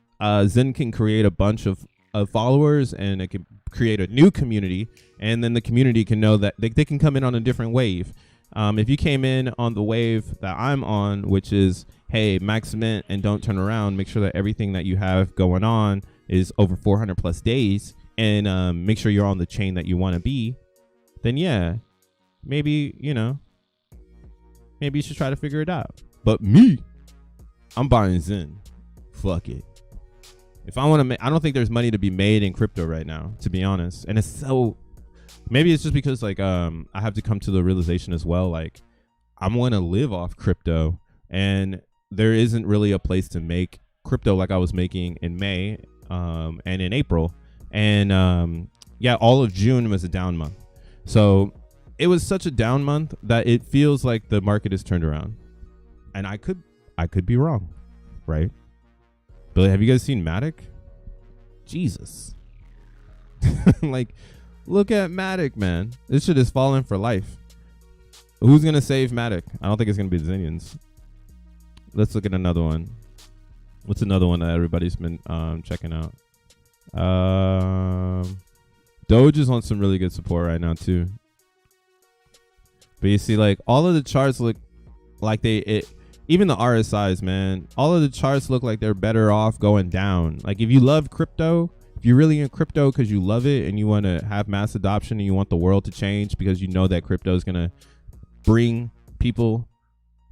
Zen can create a bunch of followers, and it can create a new community, and then the community can know that they can come in on a different wave. If you came in on the wave that I'm on, which is, hey, max mint and don't turn around, make sure that everything that you have going on is over 400 plus days, and make sure you're on the chain that you want to be, then yeah, maybe, maybe you should try to figure it out. But me, I'm buying Zen. Fuck it. If I want to I don't think there's money to be made in crypto right now, to be honest. And it's so, maybe it's just because like I have to come to the realization as well, like I'm going to live off crypto, and there isn't really a place to make crypto like I was making in May and in April. And yeah, all of June was a down month. So it was such a down month that it feels like the market has turned around, and I could be wrong, right? But have you guys seen Matic? Jesus. Like, look at Matic, man. This shit is falling for life. Who's going to save Matic? I don't think it's going to be the Zinians. Let's look at another one. What's another one that everybody's been checking out? Doge is on some really good support right now, too. But you see, like, all of the charts look like even the RSIs, man, all of the charts look like they're better off going down. Like, if you love crypto, if you're really in crypto because you love it and you want to have mass adoption and you want the world to change because you know that crypto is going to bring people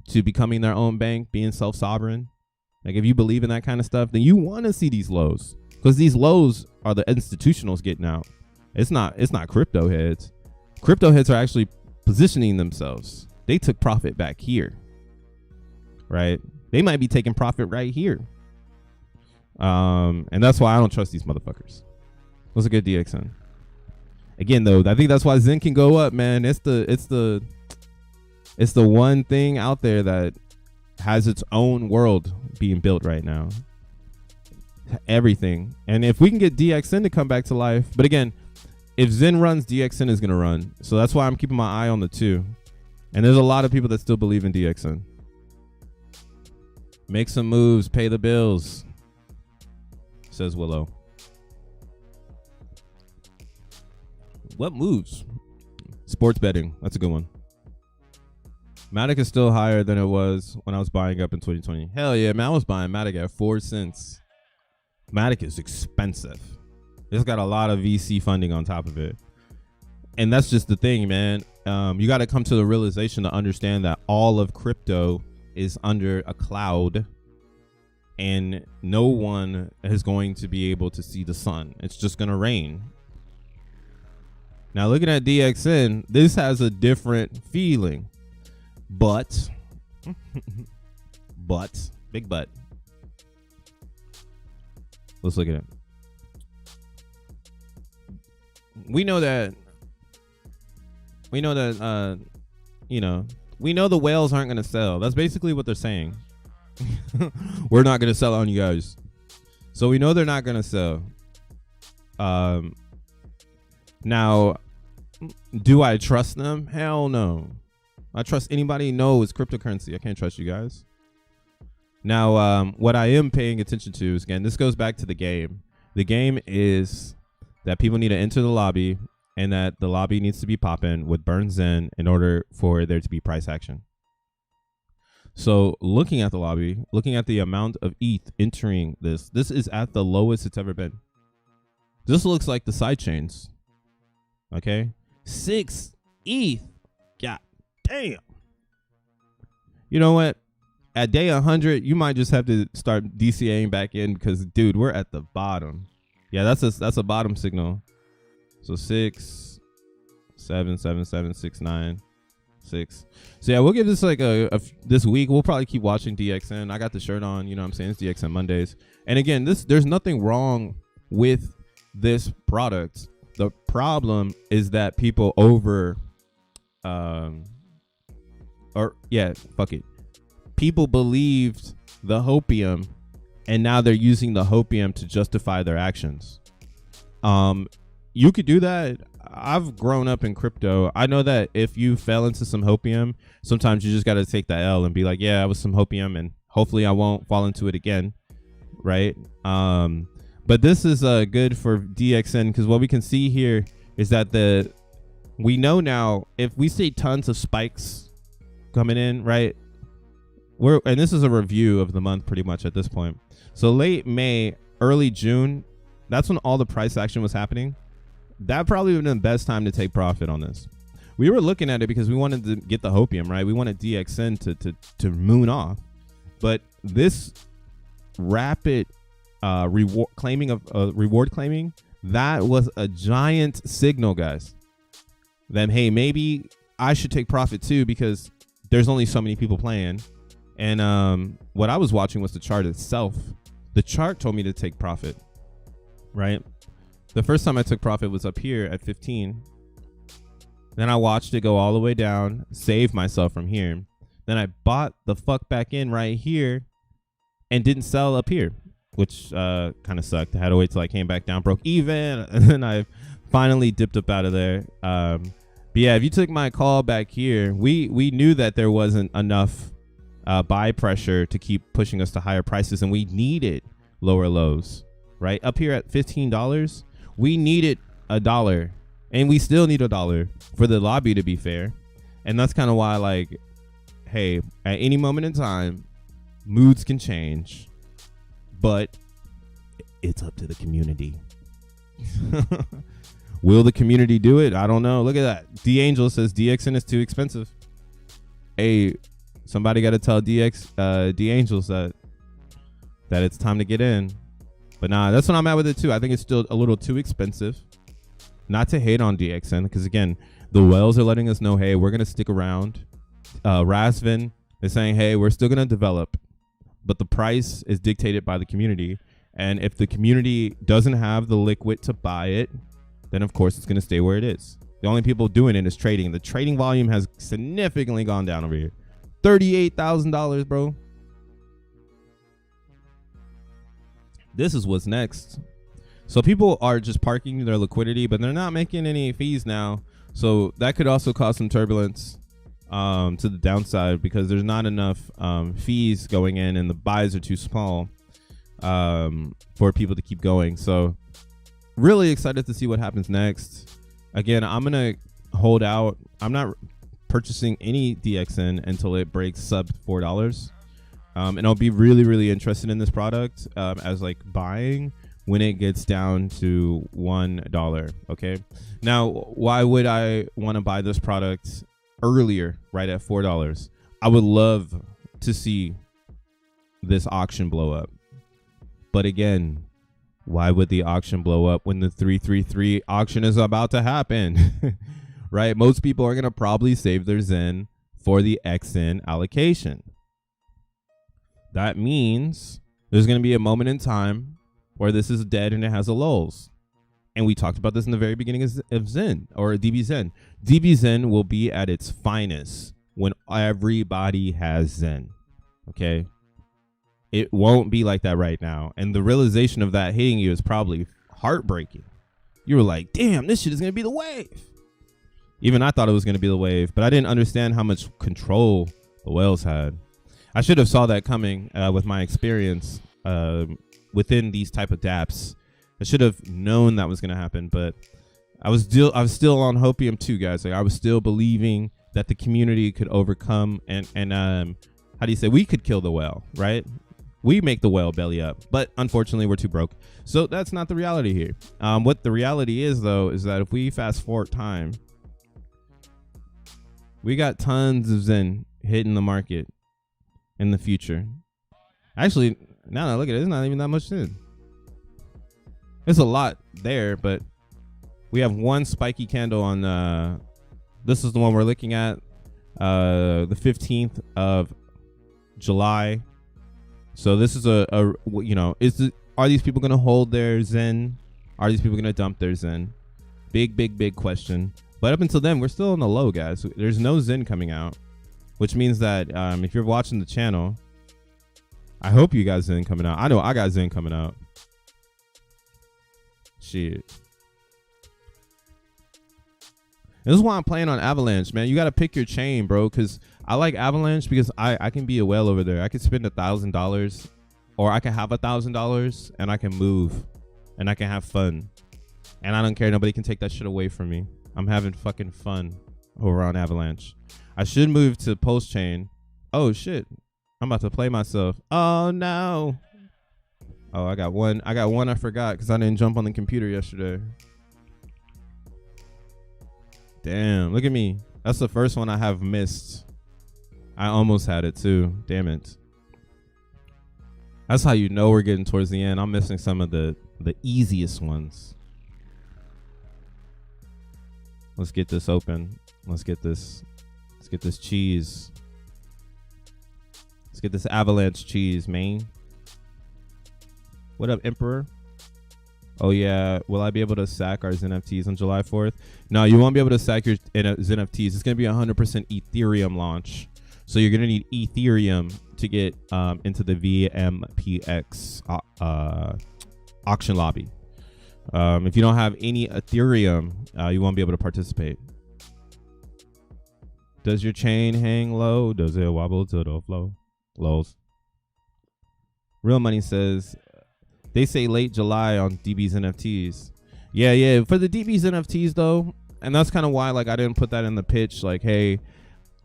to becoming their own bank, being self-sovereign. Like, if you believe in that kind of stuff, then you want to see these lows, because these lows are the institutionals getting out. It's not crypto heads. Crypto heads are actually positioning themselves. They took profit back here. Right? They might be taking profit right here. And that's why I don't trust these motherfuckers. Let's look at DXN. Again, though, I think that's why Zen can go up, man. It's the one thing out there that has its own world being built right now. Everything. And if we can get DXN to come back to life, but again, if Zen runs, DXN is gonna run. So that's why I'm keeping my eye on the two. And there's a lot of people that still believe in DXN. Make some moves, pay the bills, says Willow. What moves? Sports betting. That's a good one. Matic is still higher than it was when I was buying up in 2020. Hell yeah, man. I was buying Matic at 4 cents. Matic is expensive. It's got a lot of VC funding on top of it. And that's just the thing, man. You got to come to the realization to understand that all of crypto is under a cloud, and no one is going to be able to see the sun. It's just going to rain. Now, looking at DXN, this has a different feeling, but big but. Let's look at it. We know that we know the whales aren't going to sell. That's basically what they're saying. We're not going to sell on you guys. So we know they're not going to sell. Now, do I trust them? Hell no. I trust anybody? No, it's cryptocurrency. I can't trust you guys. Now, what I am paying attention to is, again, this goes back to the game. The game is that people need to enter the lobby, and that the lobby needs to be popping with burn XEN in order for there to be price action. So looking at the lobby, looking at the amount of ETH entering this is at the lowest it's ever been. This looks like the side chains. Okay. 6 ETH. God damn. You know what? At day 100, you might just have to start DCAing back in because, dude, we're at the bottom. Yeah, that's a bottom signal. So 6, 7, 7, 7, 6, 9, 6. So yeah, we'll give this like this week. We'll probably keep watching DXN. I got the shirt on. You know what I'm saying? It's DXN Mondays. And again, there's nothing wrong with this product. The problem is that people people believed the hopium, and now they're using the hopium to justify their actions. You could do that. I've grown up in crypto. I know that if you fell into some hopium, sometimes you just got to take the L and be like, yeah, I was some hopium, and hopefully I won't fall into it again, right? But this is good for DXN, because what we can see here is that we know now if we see tons of spikes coming in, right? And this is a review of the month pretty much at this point. So late May, early June, that's when all the price action was happening. That probably would have been the best time to take profit on this. We were looking at it because we wanted to get the hopium, right? We wanted DXN to moon off. But this rapid reward claiming, that was a giant signal, guys. Then, hey, maybe I should take profit too, because there's only so many people playing. And what I was watching was the chart itself. The chart told me to take profit, right? The first time I took profit was up here at 15. Then I watched it go all the way down, save myself from here. Then I bought the fuck back in right here and didn't sell up here, which kind of sucked. I had to wait till I came back down, broke even, and then I finally dipped up out of there. But yeah, if you took my call back here, we knew that there wasn't enough buy pressure to keep pushing us to higher prices, and we needed lower lows, right? Up here at $15, we needed $1, and we still need $1 for the lobby to be fair. And that's kind of why, like, hey, at any moment in time, moods can change, but it's up to the community. Will the community do it? I don't know. Look at that. D Angel says DXN is too expensive. Hey, somebody got to tell D Angels that it's time to get in. But nah, that's what I'm at with it too. I think it's still a little too expensive. Not to hate on DXN, because again, the whales are letting us know, hey, we're gonna stick around. Rasvin is saying, hey, we're still gonna develop, but the price is dictated by the community. And if the community doesn't have the liquid to buy it, then of course it's gonna stay where it is. The only people doing it is trading. The trading volume has significantly gone down over here. $38,000, bro. This is what's next. So people are just parking their liquidity, but they're not making any fees now. So that could also cause some turbulence to the downside, because there's not enough fees going in, and the buys are too small for people to keep going. So really excited to see what happens next. Again, I'm going to hold out. I'm not purchasing any DXN until it breaks sub $4. And I'll be really, really interested in this product as like buying when it gets down to $1. Okay. Now, why would I want to buy this product earlier, right at $4? I would love to see this auction blow up. But again, why would the auction blow up when the 333 auction is about to happen? Right? Most people are going to probably save their XEN for the XN allocation. That means there's going to be a moment in time where this is dead and it has a lulls. And we talked about this in the very beginning of XEN, or DBXN. DBXN will be at its finest when everybody has XEN. Okay? It won't be like that right now. And the realization of that hitting you is probably heartbreaking. You were like, damn, this shit is going to be the wave. Even I thought it was going to be the wave, but I didn't understand how much control the whales had. I should have saw that coming with my experience within these type of dApps. I should have known that was going to happen, but I was still on Hopium too, guys. Like I was still believing that the community could overcome and how do you say, we could kill the whale, right? We make the whale belly up, but unfortunately we're too broke. So that's not the reality here. What the reality is though, is that if we fast forward time, we got tons of Zen hitting the market in the future. Actually, now that I look at it, it's not even that much Zen. There's a lot there, but we have one spiky candle on, this is the one we're looking at, the 15th of July. So this is are these people going to hold their Zen? Are these people going to dump their Zen? Big question. But up until then, we're still on the low, guys. There's no Zen coming out, which means that if you're watching the channel, I hope you got Zen coming out. I know I got Zen coming out. Shit. This is why I'm playing on Avalanche, man. You got to pick your chain, bro, because I like Avalanche because I can be a whale over there. I could spend $1,000 or I can have $1,000 and I can move and I can have fun. And I don't care. Nobody can take that shit away from me. I'm having fucking fun over on Avalanche. I should move to Pulse Chain. Oh, shit. I'm about to play myself. Oh, no. Oh, I got one. I forgot because I didn't jump on the computer yesterday. Damn, look at me. That's the first one I have missed. I almost had it too. Damn it. That's how you know we're getting towards the end. I'm missing some of the easiest ones. Let's get this open. Let's get this cheese. Let's get this Avalanche cheese, man. What up, Emperor? Oh yeah, will I be able to sack our xeNFTs on July 4th? No, you won't be able to sack your xeNFTs. It's going to be 100% Ethereum launch. So you're going to need Ethereum to get into the VMPX auction lobby. If you don't have any Ethereum, you won't be able to participate. Does your chain hang low? Does it wobble to the flow? Lows. Real Money says, they say late July on DB's NFTs. Yeah. For the DB's NFTs though, and that's kind of why like I didn't put that in the pitch. Like, hey,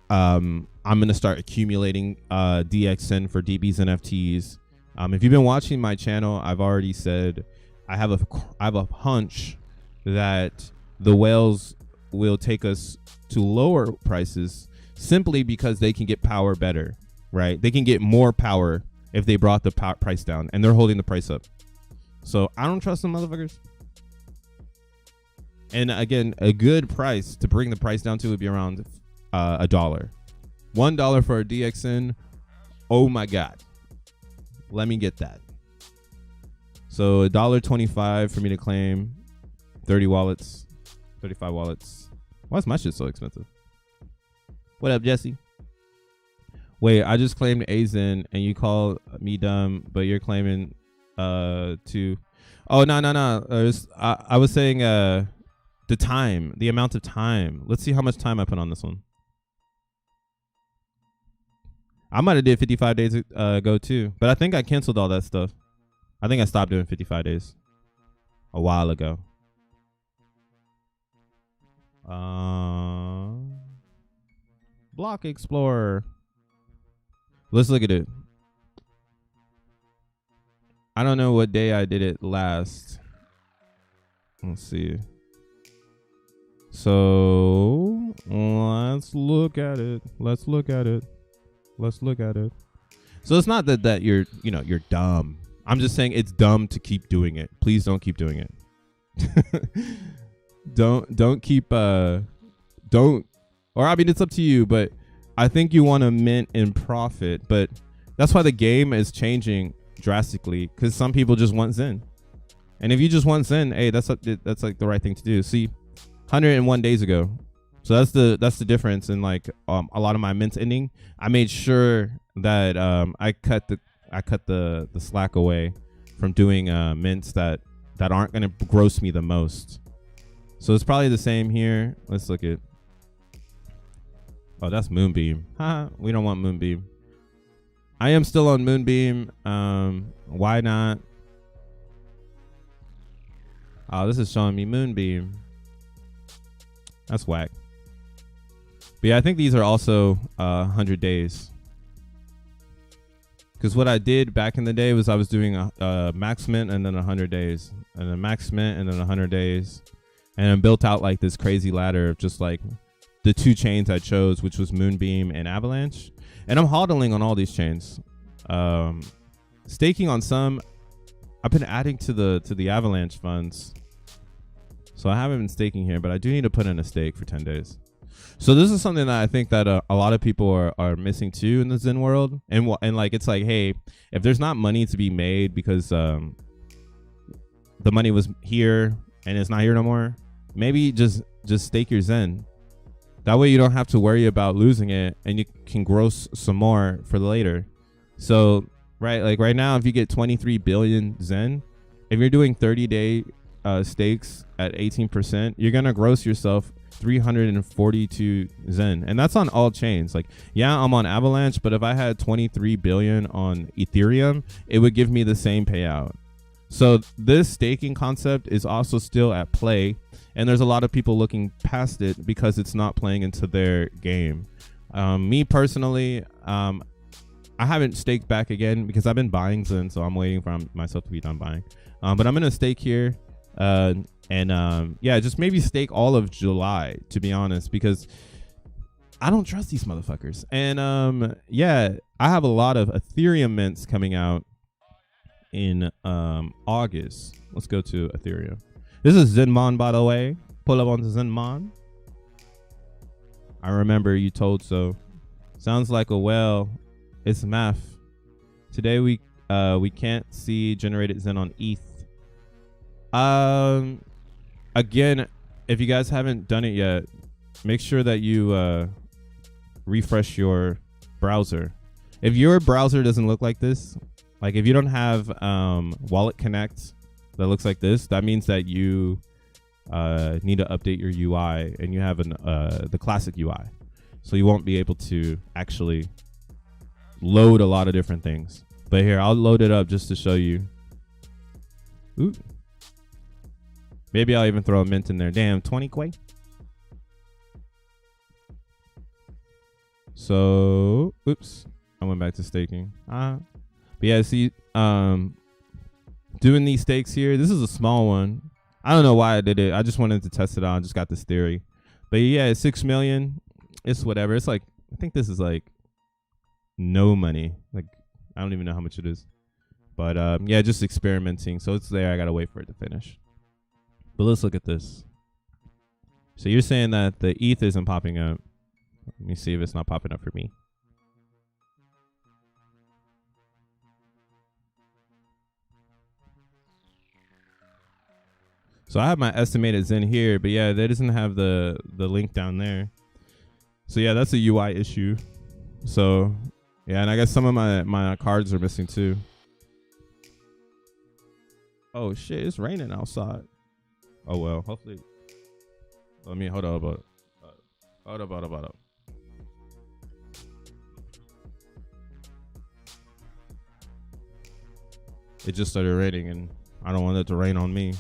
I'm gonna start accumulating DXN for DB's NFTs. If you've been watching my channel, I've already said I have a hunch that the whales will take us to lower prices simply because they can get power better, right? They can get more power if they brought the price down, and they're holding the price up. So I don't trust them motherfuckers. And again, a good price to bring the price down to would be around $1. $1 for a DXN. Oh my God. Let me get that. So $1.25 for me to claim 30 wallets, 35 wallets. Why is my shit so expensive? What up, Jesse? Wait, I just claimed AZEN and you call me dumb, but you're claiming to. Oh, no. I was saying the time, the amount of time. Let's see how much time I put on this one. I might have did 55 days ago too, but I think I canceled all that stuff. I think I stopped doing 55 days a while ago. Block Explorer. Let's look at it. I don't know what day I did it last. Let's see. So let's look at it. So it's not that you're dumb. I'm just saying it's dumb to keep doing it. Please don't keep doing it. don't keep or I mean, it's up to you, but I think you want to mint and profit, but that's why the game is changing drastically, because some people just want Zen. And if you just want Zen, hey, that's like the right thing to do. See, 101 days ago. So that's the difference in like a lot of my mints ending. I made sure that I cut the slack away from doing mints that aren't going to gross me the most. So it's probably the same here. Let's look at Oh, that's Moonbeam. Haha, we don't want Moonbeam. I am still on Moonbeam. Why not? Oh, this is showing me Moonbeam. That's whack. But yeah, I think these are also 100 days. Because what I did back in the day was I was doing a max mint and then 100 days. And a max mint and then 100 days. And I built out like this crazy ladder of just like the 2 chains I chose, which was Moonbeam and Avalanche. And I'm hodling on all these chains. Staking on some. I've been adding to the Avalanche funds. So I haven't been staking here, but I do need to put in a stake for 10 days. So this is something that I think that a lot of people are missing too in the Zen world. And like, it's like, hey, if there's not money to be made because the money was here and it's not here no more, maybe just stake your Zen. That way you don't have to worry about losing it and you can gross some more for later. So, right, like right now, if you get 23 billion Zen, if you're doing 30-day stakes at 18%, you're going to gross yourself 342 Zen. And that's on all chains. Like, yeah, I'm on Avalanche, but if I had 23 billion on Ethereum, it would give me the same payout. So this staking concept is also still at play. And there's a lot of people looking past it because it's not playing into their game. Me personally, I haven't staked back again because I've been buying Zen, so I'm waiting for myself to be done buying. But I'm gonna stake here, yeah, just maybe stake all of July, to be honest, because I don't trust these motherfuckers. And yeah, I have a lot of Ethereum mints coming out in August. Let's go to Ethereum. This is Zenmon, by the way. Pull up onto Zenmon. I remember you told so. Sounds like a whale. It's math. Today we can't see generated Zen on ETH. Again, if you guys haven't done it yet, make sure that you refresh your browser. If your browser doesn't look like this, like if you don't have Wallet Connect that looks like this, that means that you need to update your UI and you have the classic UI. So you won't be able to actually load a lot of different things. But here, I'll load it up just to show you. Ooh. Maybe I'll even throw a mint in there. Damn, 20 Quay. So, oops. I went back to staking. But yeah, see, doing these stakes here, this is a small one. I don't know why I did it. I just wanted to test it out. I just got this theory. But yeah, it's 6 million. It's whatever. It's like, I think this is like no money. Like, I don't even know how much it is. But yeah, just experimenting. So it's there. I got to wait for it to finish. But let's look at this. So you're saying that the ETH isn't popping up. Let me see if it's not popping up for me. So I have my estimated Zen here, but yeah, that doesn't have the link down there. So yeah, that's a UI issue. So yeah, and I guess some of my cards are missing too. Oh shit, it's raining outside. Oh well, hopefully. Let me hold up. Hold up. It just started raining and I don't want it to rain on me.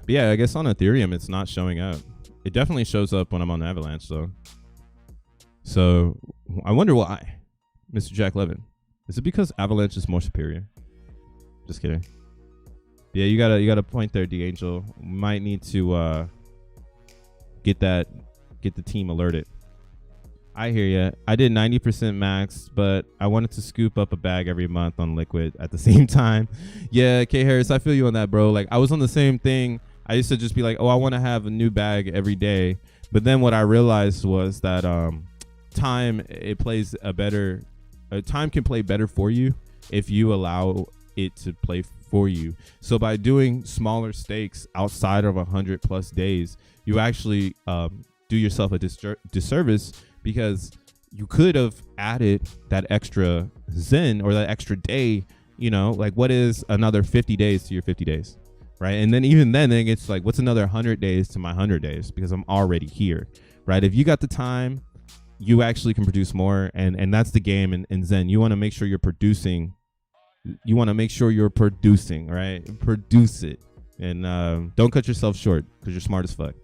But yeah, I guess on Ethereum it's not showing up. It definitely shows up when I'm on Avalanche though. So I wonder why, Mr. Jack Levin. Is it because Avalanche is more superior? Just kidding. Yeah, you gotta point there, D Angel. Might need to get the team alerted. I hear ya. I did 90% max, but I wanted to scoop up a bag every month on Liquid at the same time. Yeah, K Harris, I feel you on that, bro. Like I was on the same thing. I used to just be like, oh, I want to have a new bag every day. But then what I realized was that time can play better for you if you allow it to play for you. So by doing smaller stakes outside of 100+ days, you actually do yourself a disservice, because you could have added that extra Zen or that extra day, you know, like what is another 50 days to your 50 days, right? And then even then it's like, what's another 100 days to my 100 days, because I'm already here, right? If you got the time you actually can produce more, and that's the game in Zen. You want to make sure you're producing. You want to make sure you're producing, right? Produce it, and don't cut yourself short because you're smart as fuck.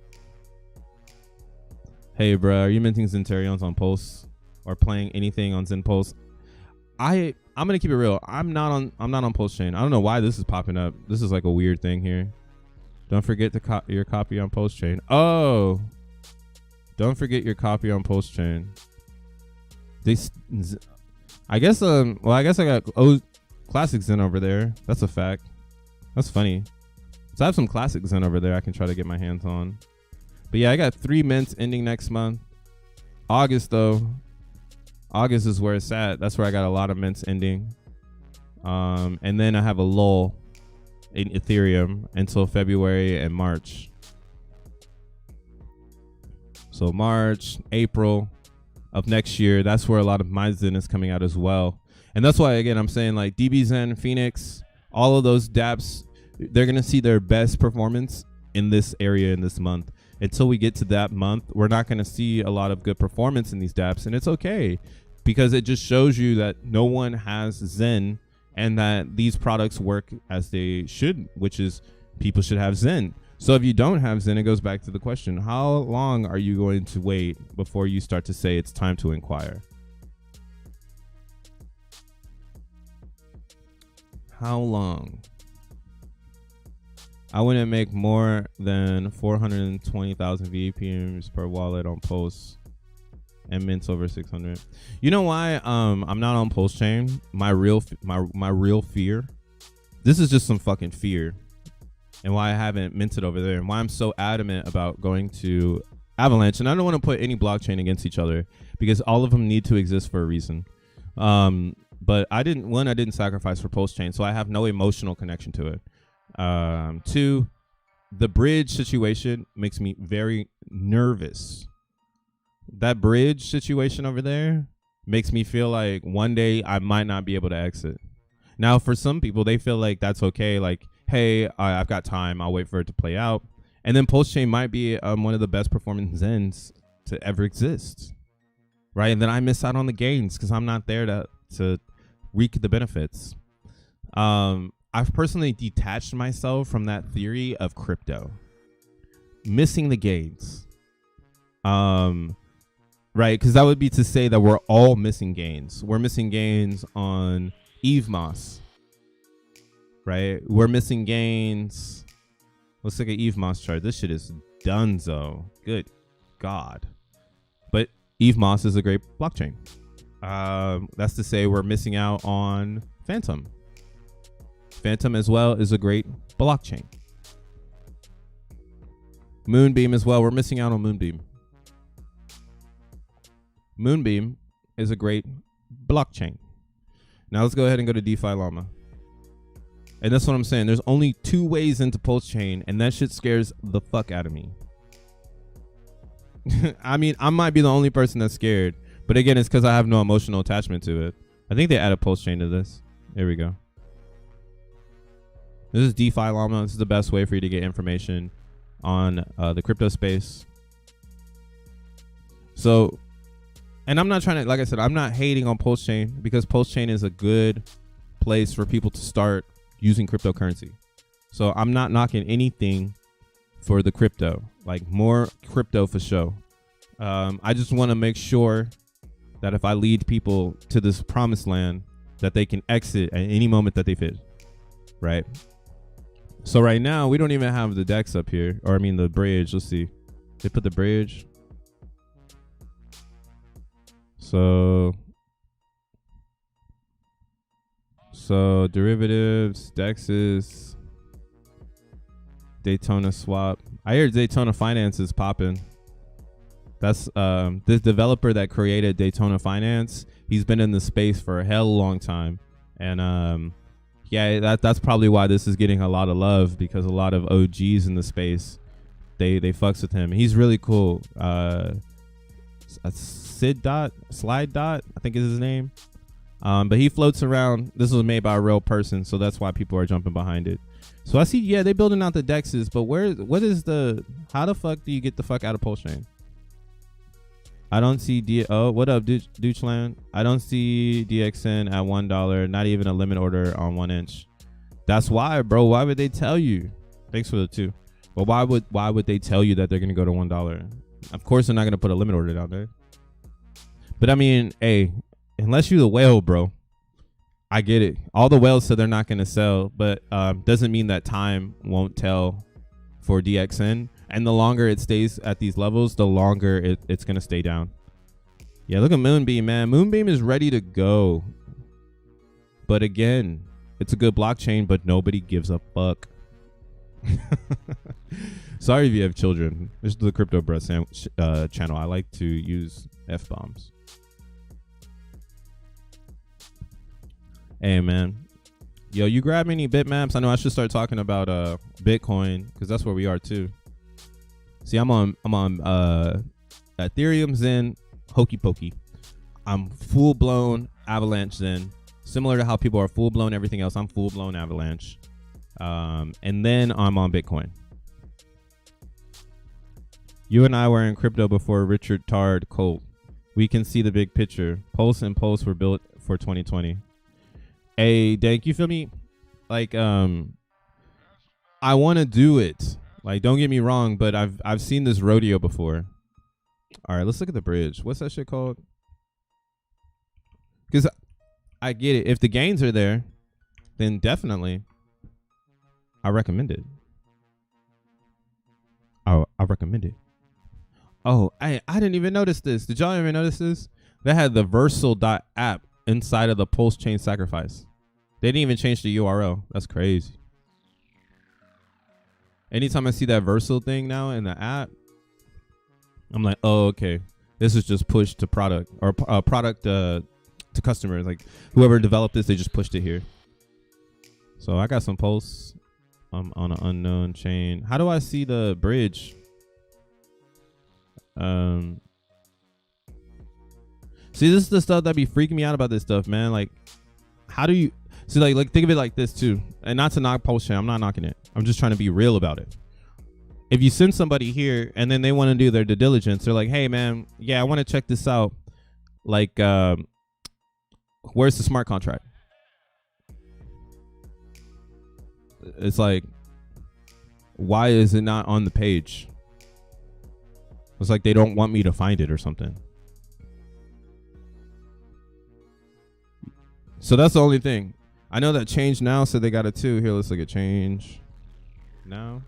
Hey, bro, are you minting Zenterions on Pulse or playing anything on Zen Pulse? I'm gonna keep it real. I'm not on Pulse Chain. I don't know why this is popping up. This is like a weird thing here. Don't forget to your copy on Pulse Chain. Oh, don't forget your copy on Pulse Chain. I guess well, I guess I got classic Zen over there. That's a fact. That's funny. So I have some classic Zen over there I can try to get my hands on. But yeah, I got 3 mints ending next month. August though. August is where it's at. That's where I got a lot of mints ending. And then I have a lull in Ethereum until February and March. So March, April of next year, that's where a lot of my Zen is coming out as well. And that's why, again, I'm saying like DXN FENIX, all of those dApps, they're going to see their best performance in this area in this month. Until we get to that month, we're not going to see a lot of good performance in these dApps. And it's okay, because it just shows you that no one has Zen and that these products work as they should, which is people should have Zen. So if you don't have Zen, it goes back to the question, how long are you going to wait before you start to say it's time to inquire? How long? I wouldn't make more than 420,000 VPMs per wallet on Pulse and mints over 600. You know why I'm not on Pulse Chain? My real fear. This is just some fucking fear, and why I haven't minted over there, and why I'm so adamant about going to Avalanche. And I don't want to put any blockchain against each other, because all of them need to exist for a reason. But I didn't sacrifice for Pulse Chain, so I have no emotional connection to it. 2, the bridge situation makes me very nervous. That bridge situation over there makes me feel like one day I might not be able to exit. Now, for some people, they feel like that's okay. Like, hey, I've got time. I'll wait for it to play out. And then Pulse Chain might be one of the best performing Zens to ever exist, right? And then I miss out on the gains because I'm not there to reap the benefits. I've personally detached myself from that theory of crypto, missing the gains, right? Because that would be to say that we're all missing gains. We're missing gains on EVMOS, right? We're missing gains. Let's look at EVMOS chart. This shit is donezo. Good God. But EVMOS is a great blockchain. That's to say we're missing out on Phantom. Phantom as well is a great blockchain. Moonbeam as well. We're missing out on Moonbeam. Moonbeam is a great blockchain. Now let's go ahead and go to DeFi Llama. And that's what I'm saying. There's only 2 ways into Pulse Chain, and that shit scares the fuck out of me. I mean, I might be the only person that's scared, but again, it's because I have no emotional attachment to it. I think they added Pulse Chain to this. There we go. This is DeFi Llama. This is the best way for you to get information on the crypto space. So, and I'm not trying to, like I said, I'm not hating on Pulse Chain, because Pulse Chain is a good place for people to start using cryptocurrency. So I'm not knocking anything for the crypto, like more crypto for show. I just want to make sure that if I lead people to this promised land, that they can exit at any moment that they fit, right? So right now, we don't even have the DEX up here, or I mean the bridge. Let's see. They put the bridge. So derivatives, DEXs, Daytona Swap. I hear Daytona Finance is popping. That's the developer that created Daytona Finance. He's been in the space for a hell long time, and yeah, that's probably why this is getting a lot of love, because a lot of OGs in the space, they fucks with him. He's really cool. Slide Dot, I think is his name. But he floats around. This was made by a real person, so that's why people are jumping behind it. So I see, yeah, they building out the DEXs, but how the fuck do you get the fuck out of Pulse Chain? I don't see what up, Deutschland? I don't see DXN at $1. Not even a limit order on 1 inch. That's why, bro. Why would they tell you? Thanks for the 2. But why would they tell you that they're gonna go to $1? Of course, they're not gonna put a limit order down there. But I mean, hey, unless you're the whale, bro, I get it. All the whales said they're not gonna sell, but doesn't mean that time won't tell for DXN. And the longer it stays at these levels, the longer it's gonna stay down. Yeah, look at Moonbeam, man. Moonbeam is ready to go. But again, it's a good blockchain, but nobody gives a fuck. Sorry if you have children. This is the Crypto Bruh channel. I like to use F-bombs. Hey, man. Yo, you grab any bitmaps? I know I should start talking about Bitcoin, because that's where we are too. See, I'm on Ethereum Zen Hokey Pokey. I'm full blown Avalanche Zen. Similar to how people are full blown everything else, I'm full blown Avalanche. And then I'm on Bitcoin. You and I were in crypto before Richard Tard Colt. We can see the big picture. Pulse and Pulse were built for 2020. Hey, Dank, you feel me? Like, I want to do it. Like, don't get me wrong, but I've seen this rodeo before. All right, let's look at the bridge. What's that shit called? Because I get it. If the gains are there, then definitely I recommend it. Oh, I recommend it. Oh, I didn't even notice this. Did y'all even notice this? They had the Versal.app inside of the Pulse Chain Sacrifice. They didn't even change the URL. That's crazy. Anytime I see that Versal thing now in the app, I'm like, oh, okay. This is just pushed to product or product to customers. Like whoever developed this, they just pushed it here. So I got some Pulse on an unknown chain. How do I see the bridge? See, this is the stuff that be freaking me out about this stuff, man. Like, how do you see? Like think of it like this too, and not to knock Pulse Chain. I'm not knocking it. I'm just trying to be real about it. If you send somebody here and then they want to do their due diligence, they're like, hey man, yeah, I want to check this out. Like, where's the smart contract? It's like, why is it not on the page? It's like they don't want me to find it or something. So that's the only thing. I know that Change Now said they got it too. Here, let's look at Change Now.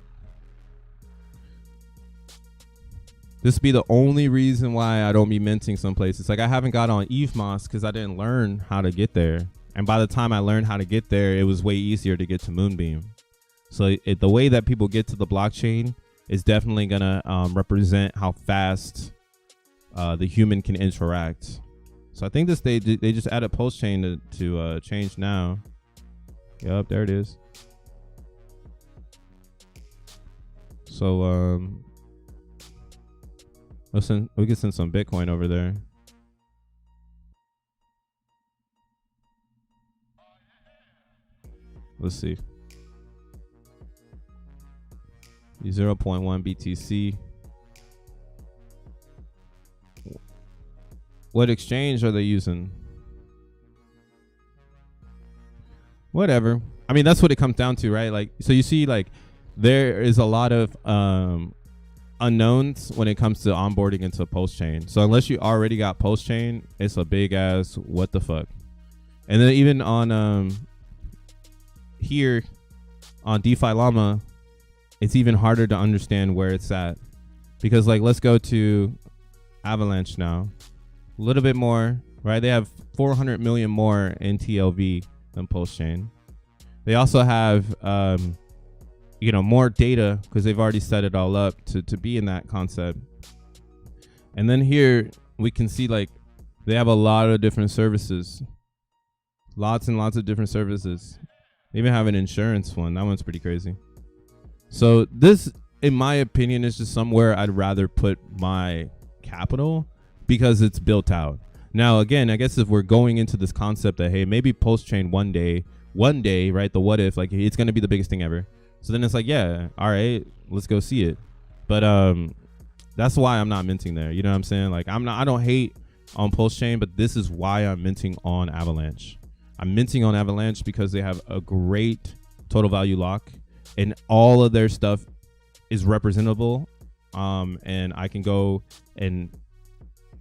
This would be the only reason why I don't be minting some places. Like I haven't got on EVMOS because I didn't learn how to get there. And by the time I learned how to get there, it was way easier to get to Moonbeam. So the way that people get to the blockchain is definitely going to represent how fast the human can interact. So I think this they just added Pulse Chain to Change Now. Yup, there it is. So we can send some Bitcoin over there. Let's see. 0.1 BTC. What exchange are they using? Whatever. I mean, that's what it comes down to, right? Like, so you see, like, there is a lot of unknowns when it comes to onboarding into Pulse Chain. So unless you already got Pulse Chain, it's a big ass what the fuck. And then even on here on DeFi Llama, it's even harder to understand where it's at, because like let's go to Avalanche now. A little bit more, right? They have 400 million more in TLV than Pulse Chain. They also have more data because they've already set it all up to be in that concept. And then here we can see like they have a lot of different services, lots and lots of different services. They even have an insurance one. That one's pretty crazy. So this, in my opinion, is just somewhere I'd rather put my capital because it's built out. Now, again, I guess if we're going into this concept that, hey, maybe Pulse Chain one day, right? The what if, like it's going to be the biggest thing ever. So then it's like, yeah, all right, let's go see it. But That's why I'm not minting there. You know what I'm saying? Like I don't hate on Pulse Chain, but this is why I'm minting on Avalanche. I'm minting on Avalanche because they have a great total value lock, and all of their stuff is representable. And I can go and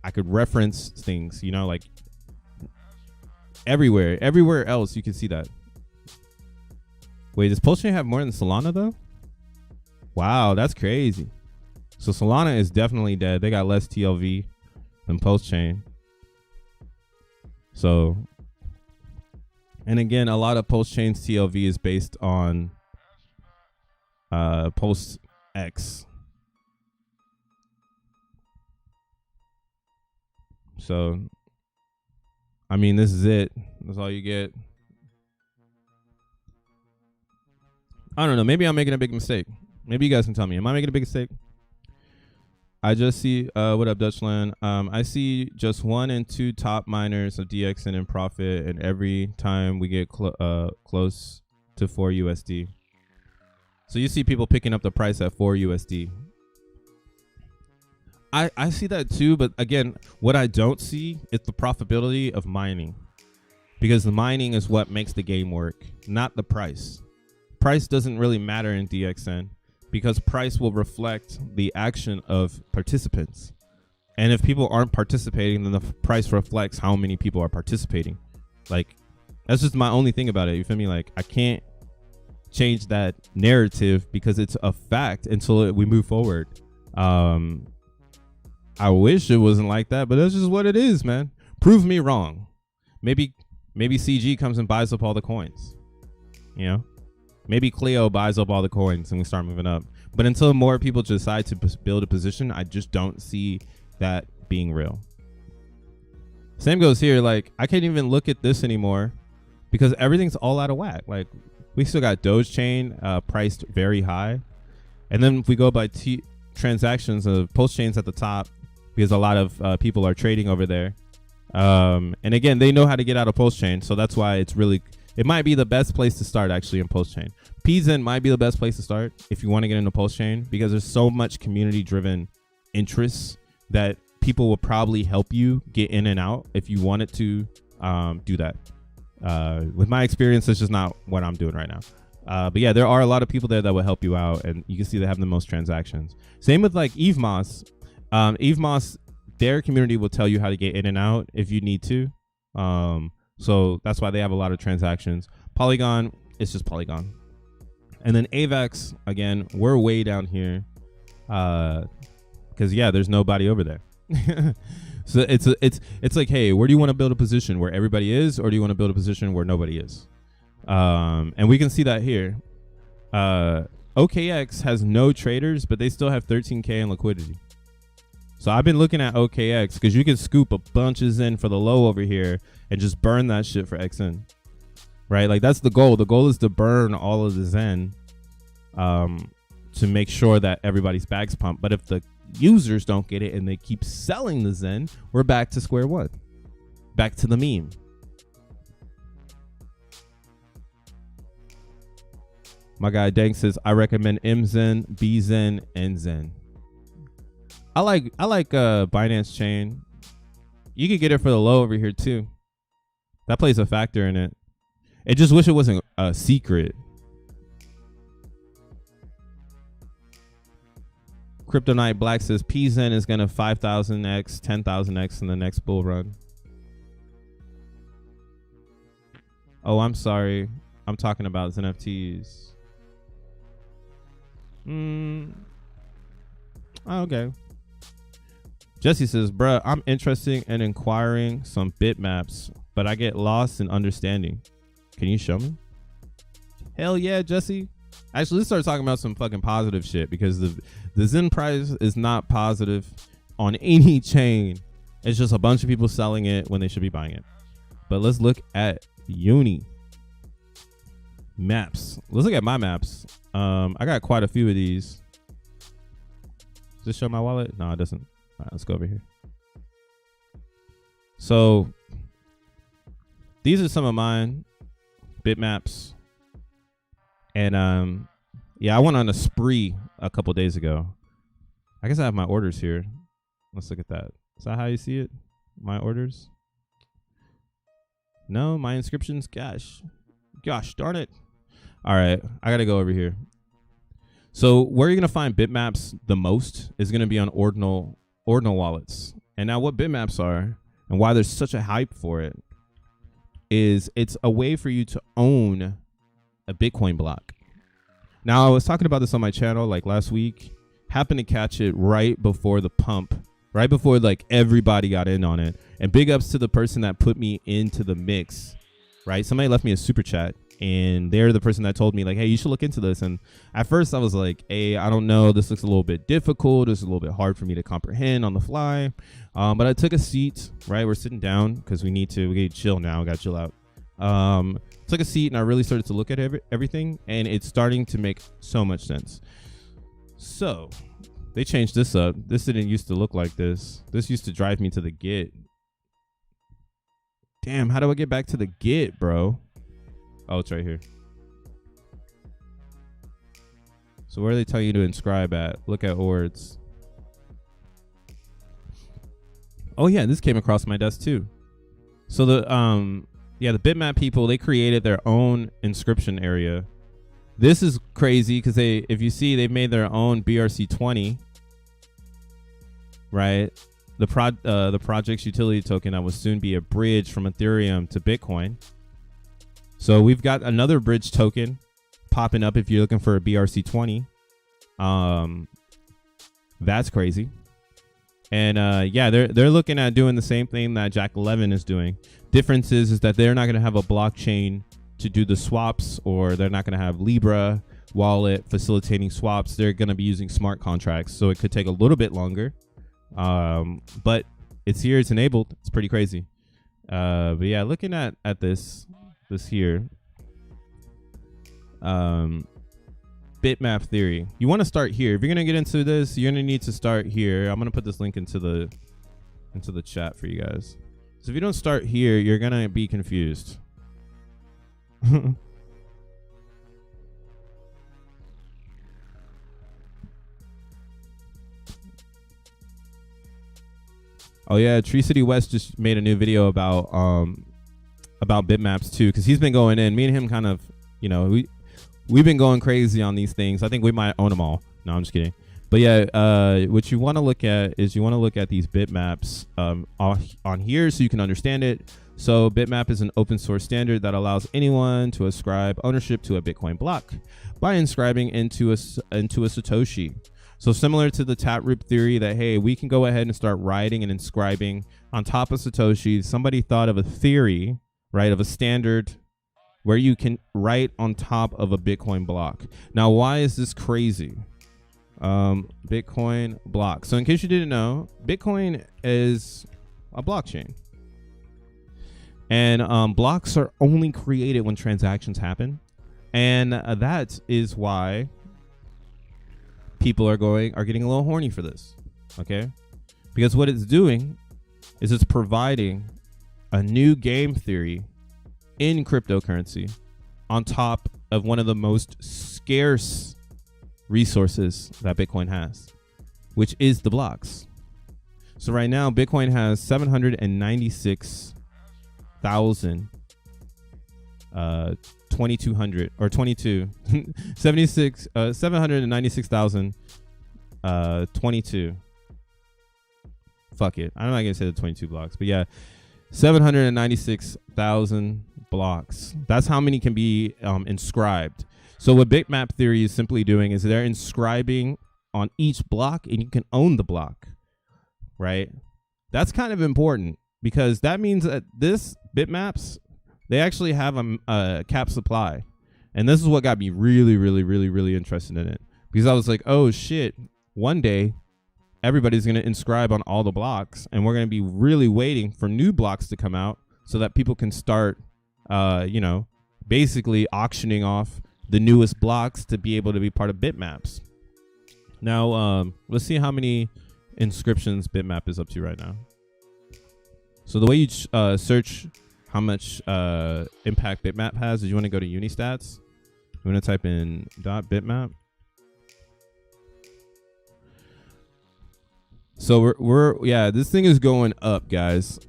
I could reference things, you know, like everywhere else you can see that. Wait, does Pulse Chain have more than Solana though? Wow, that's crazy. So Solana is definitely dead. They got less TLV than Pulse Chain. So, and again, a lot of Pulse Chain's TLV is based on Pulse X. So, I mean, this is it. That's all you get. I don't know. Maybe I'm making a big mistake. Maybe you guys can tell me. Am I making a big mistake? I just see, what up, Dutchland? I see just 1 and 2 top miners of DXN in profit, and every time we get close to 4 USD. So you see people picking up the price at 4 USD. I see that too, but again, what I don't see is the profitability of mining, because the mining is what makes the game work, not the price. Price doesn't really matter in DXN, because price will reflect the action of participants. And if people aren't participating, then the price reflects how many people are participating. Like, that's just my only thing about it. You feel me? Like, I can't change that narrative because it's a fact until we move forward. I wish it wasn't like that, but that's just what it is, man. Prove me wrong. Maybe CG comes and buys up all the coins, you know? Maybe Cleo buys up all the coins and we start moving up. But until more people decide to build a position, I just don't see that being real. Same goes here. Like, I can't even look at this anymore because everything's all out of whack. Like, we still got Doge Chain priced very high. And then if we go by transactions of Pulse Chain's at the top, because a lot of people are trading over there. And again, they know how to get out of Pulse Chain. So that's why it might be the best place to start actually in Pulse Chain. XEN might be the best place to start if you want to get into Pulse Chain, because there's so much community driven interests that people will probably help you get in and out if you wanted to do that. With my experience, it's just not what I'm doing right now. But yeah, there are a lot of people there that will help you out, and you can see they have the most transactions. Same with like EVMOS. EVMOS, their community will tell you how to get in and out if you need to. So that's why they have a lot of transactions. Polygon, it's just Polygon. And then AVAX, again, we're way down here. Because yeah, there's nobody over there. So it's like, hey, where do you want to build a position where everybody is, or do you want to build a position where nobody is? And we can see that here. OKX has no traders, but they still have 13K in liquidity. So I've been looking at OKX because you can scoop a bunch of Zen for the low over here and just burn that shit for XN, right? Like, that's the goal. The goal is to burn all of the Zen to make sure that everybody's bags pump. But if the users don't get it and they keep selling the Zen, we're back to square one, back to the meme. My guy Dank says, I recommend MZen, BZen, and Zen. I like Binance Chain. You could get it for the low over here too. That plays a factor in it. I just wish it wasn't a secret. Kryptonite Black says PZen is gonna 5,000x, 10,000x in the next bull run. Oh, I'm sorry. I'm talking about xeNFTs. Okay. Jesse says, bruh, I'm interested in inquiring some bitmaps, but I get lost in understanding. Can you show me? Hell yeah, Jesse. Actually, let's start talking about some fucking positive shit, because the Zen price is not positive on any chain. It's just a bunch of people selling it when they should be buying it. But let's look at Uni maps. Let's look at my maps. I got quite a few of these. Does this show my wallet? No, it doesn't. All right, let's go over here. So these are some of mine bitmaps. And yeah, I went on a spree a couple days ago. I guess I have my orders here. Let's look at that. Is that how you see it? My orders? No, my inscriptions. Gosh darn it. All right, I gotta go over here. So where you're gonna find bitmaps the most is gonna be on ordinal wallets. And now what bitmaps are and why there's such a hype for it is it's a way for you to own a Bitcoin block. Now I was talking about this on my channel like last week. Happened to catch it right before the pump, right before like everybody got in on it. And big ups to the person that put me into the mix, right? Somebody left me a super chat and they're the person that told me like, hey, you should look into this. And at first I was like, hey, I don't know. This looks a little bit difficult. This is a little bit hard for me to comprehend on the fly. But I took a seat, right? We're sitting down because we need to chill now. We got to chill out. Took a seat and I really started to look at everything and it's starting to make so much sense. So they changed this up. This didn't used to look like this. This used to drive me to the Git. Damn, how do I get back to the Git, bro? Oh, it's right here. So where do they tell you to inscribe at? Look at ords. Oh yeah, this came across my desk too. So the the bitmap people, they created their own inscription area. This is crazy because if you see, they've made their own BRC20, right? The project's utility token that will soon be a bridge from Ethereum to Bitcoin. So we've got another bridge token popping up if you're looking for a BRC20. That's crazy. And they're looking at doing the same thing that Jack 11 is doing. Difference is that they're not going to have a blockchain to do the swaps, or they're not going to have Libra wallet facilitating swaps. They're going to be using smart contracts, so it could take a little bit longer. But it's here, it's enabled. It's pretty crazy. But yeah, looking at this here, bitmap theory. You want to start here. If you're going to get into this, you're going to need to start here. I'm going to put this link into the chat for you guys. So if you don't start here, you're going to be confused. Oh yeah, Tree City West just made a new video about bitmaps too, because he's been going in. Me and him kind of, we've been going crazy on these things. I think we might own them all. No, I'm just kidding. But yeah, what you want to look at is you want to look at these bitmaps on here so you can understand it. So Bitmap is an open source standard that allows anyone to ascribe ownership to a Bitcoin block by inscribing into a Satoshi. So similar to the Taproot theory that, hey, we can go ahead and start writing and inscribing on top of Satoshi. Somebody thought of a theory, right, of a standard where you can write on top of a Bitcoin block. Now, why is this crazy? Bitcoin block. So in case you didn't know, Bitcoin is a blockchain. And blocks are only created when transactions happen. And that is why people are getting a little horny for this. Okay? Because what it's doing is it's providing a new game theory in cryptocurrency on top of one of the most scarce resources that Bitcoin has, which is the blocks. So right now, Bitcoin has 796,000 2200 or 22 76 796,000 22. Fuck it, I'm not gonna say the 22 blocks, but yeah, 796,000 blocks. That's how many can be inscribed. So what Bitmap theory is simply doing is they're inscribing on each block, and you can own the block, right? That's kind of important, because that means that this Bitmaps, they actually have a cap supply. And this is what got me really, really, really, really interested in it, because I was like, oh shit, one day everybody's going to inscribe on all the blocks, and we're going to be really waiting for new blocks to come out so that people can start, basically auctioning off the newest blocks to be able to be part of Bitmaps. Now, let's see how many inscriptions Bitmap is up to right now. So the way you search how much impact Bitmap has is you want to go to Unistats. You want to type in .bitmap. So we're yeah, this thing is going up, guys.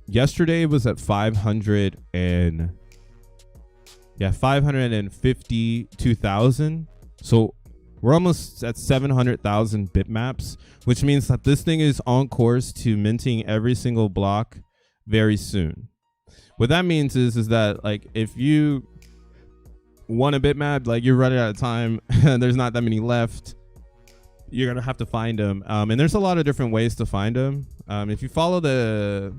Yesterday it was at 552,000. So we're almost at 700,000 bitmaps, which means that this thing is on course to minting every single block very soon. What that means is that, like, if you want a bitmap, like, you're running out of time and there's not that many left, you're gonna have to find them, and there's a lot of different ways to find them. If you follow the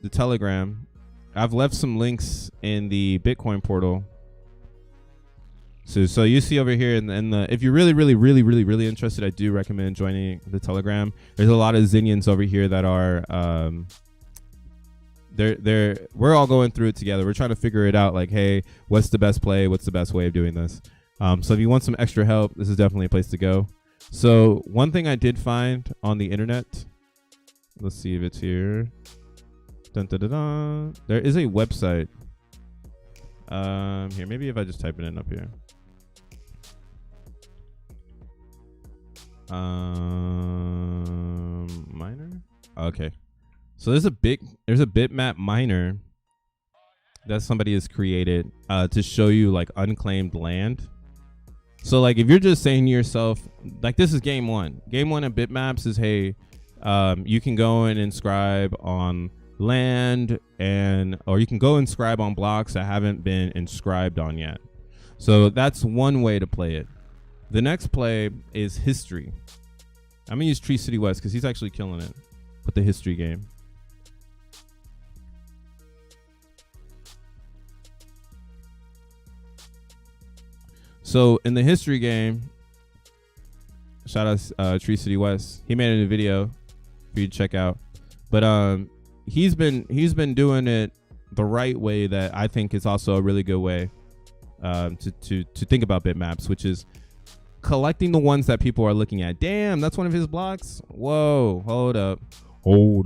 Telegram, I've left some links in the Bitcoin portal. So you see over here in the if you're really interested, I do recommend joining the Telegram. There's a lot of Xenians over here that are we're all going through it together. We're trying to figure it out, like, hey, what's the best play, what's the best way of doing this. So if you want some extra help, this is definitely a place to go. So one thing I did find on the internet, let's see if it's here. Dun, dun, dun, dun. There is a website. Here, maybe if I just type it in up here. Miner. Okay. So there's a bitmap miner that somebody has created to show you, like, unclaimed land. So, like, if you're just saying to yourself, like, this is game one. Game one of bitmaps is, hey, you can go and inscribe on land, or you can go inscribe on blocks that haven't been inscribed on yet. So that's one way to play it. The next play is history. I'm gonna use Tree City West because he's actually killing it with the history game. So in the history game, shout out Tree City West. He made a new video for you to check out. But he's been doing it the right way that I think is also a really good way to think about bitmaps, which is collecting the ones that people are looking at. Damn, that's one of his blocks. Whoa, hold up. Oh,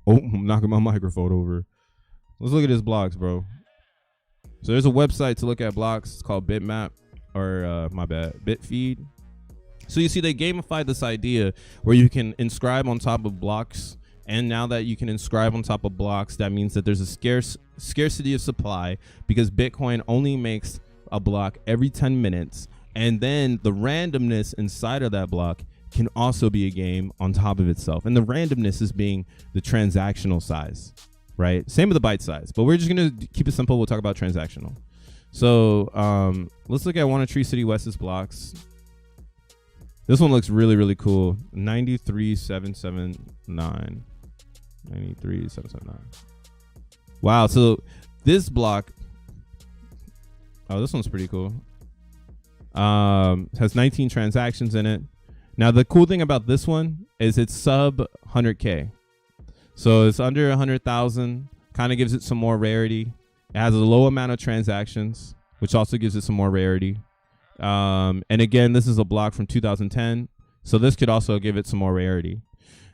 I'm knocking my microphone over. Let's look at his blocks, bro. So there's a website to look at blocks. It's called Bitmap, or Bitfeed. So you see, they gamified this idea where you can inscribe on top of blocks. And now that you can inscribe on top of blocks, that means that there's a scarcity of supply, because Bitcoin only makes a block every 10 minutes. And then the randomness inside of that block can also be a game on top of itself. And the randomness is being the transactional size, right? Same with the byte size, but we're just going to keep it simple. We'll talk about transactional. So let's look at one of Tree City West's blocks. This one looks really, really cool. 93779. 93779. Wow. So this block, oh, this one's pretty cool. Has 19 transactions in it. Now, the cool thing about this one is it's sub 100K. So it's under 100,000, kind of gives it some more rarity. It has a low amount of transactions, which also gives it some more rarity. And again, this is a block from 2010. So this could also give it some more rarity.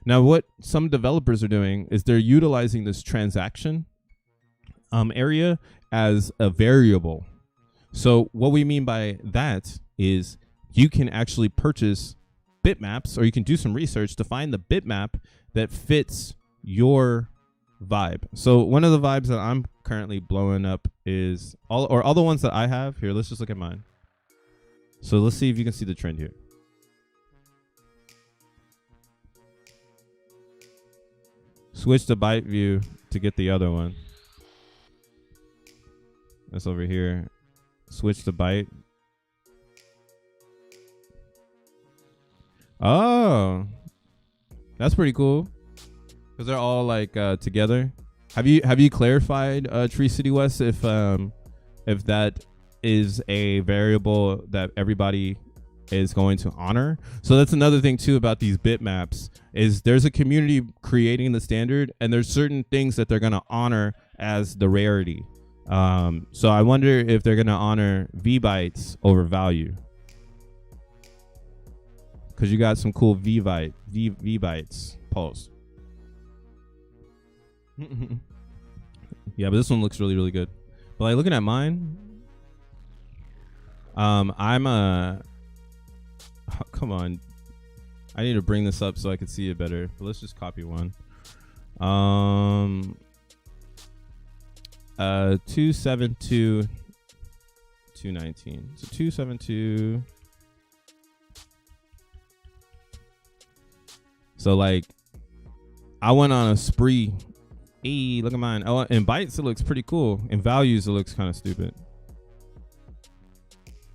Now, what some developers are doing is they're utilizing this transaction area as a variable. So what we mean by that is you can actually purchase bitmaps, or you can do some research to find the bitmap that fits your vibe. So one of the vibes that I'm currently blowing up is all the ones that I have here. Let's just look at mine. So let's see if you can see the trend here. Switch to byte view to get the other one. That's over here. Switch to byte. Oh, that's pretty cool, because they're all like together. Have you clarified Tree City West if that is a variable that everybody is going to honor? So that's another thing too about these bitmaps, is there's a community creating the standard, and there's certain things that they're going to honor as the rarity. So I wonder if they're going to honor V bytes over value, because you got some cool V bytes pulse. Yeah, but this one looks really, really good. But like looking at mine, I'm oh, come on. I need to bring this up so I can see it better. But let's just copy one. 272 219. So 272. So like I went on a spree. Hey, look at mine. Oh, in bytes it looks pretty cool. In values it looks kind of stupid.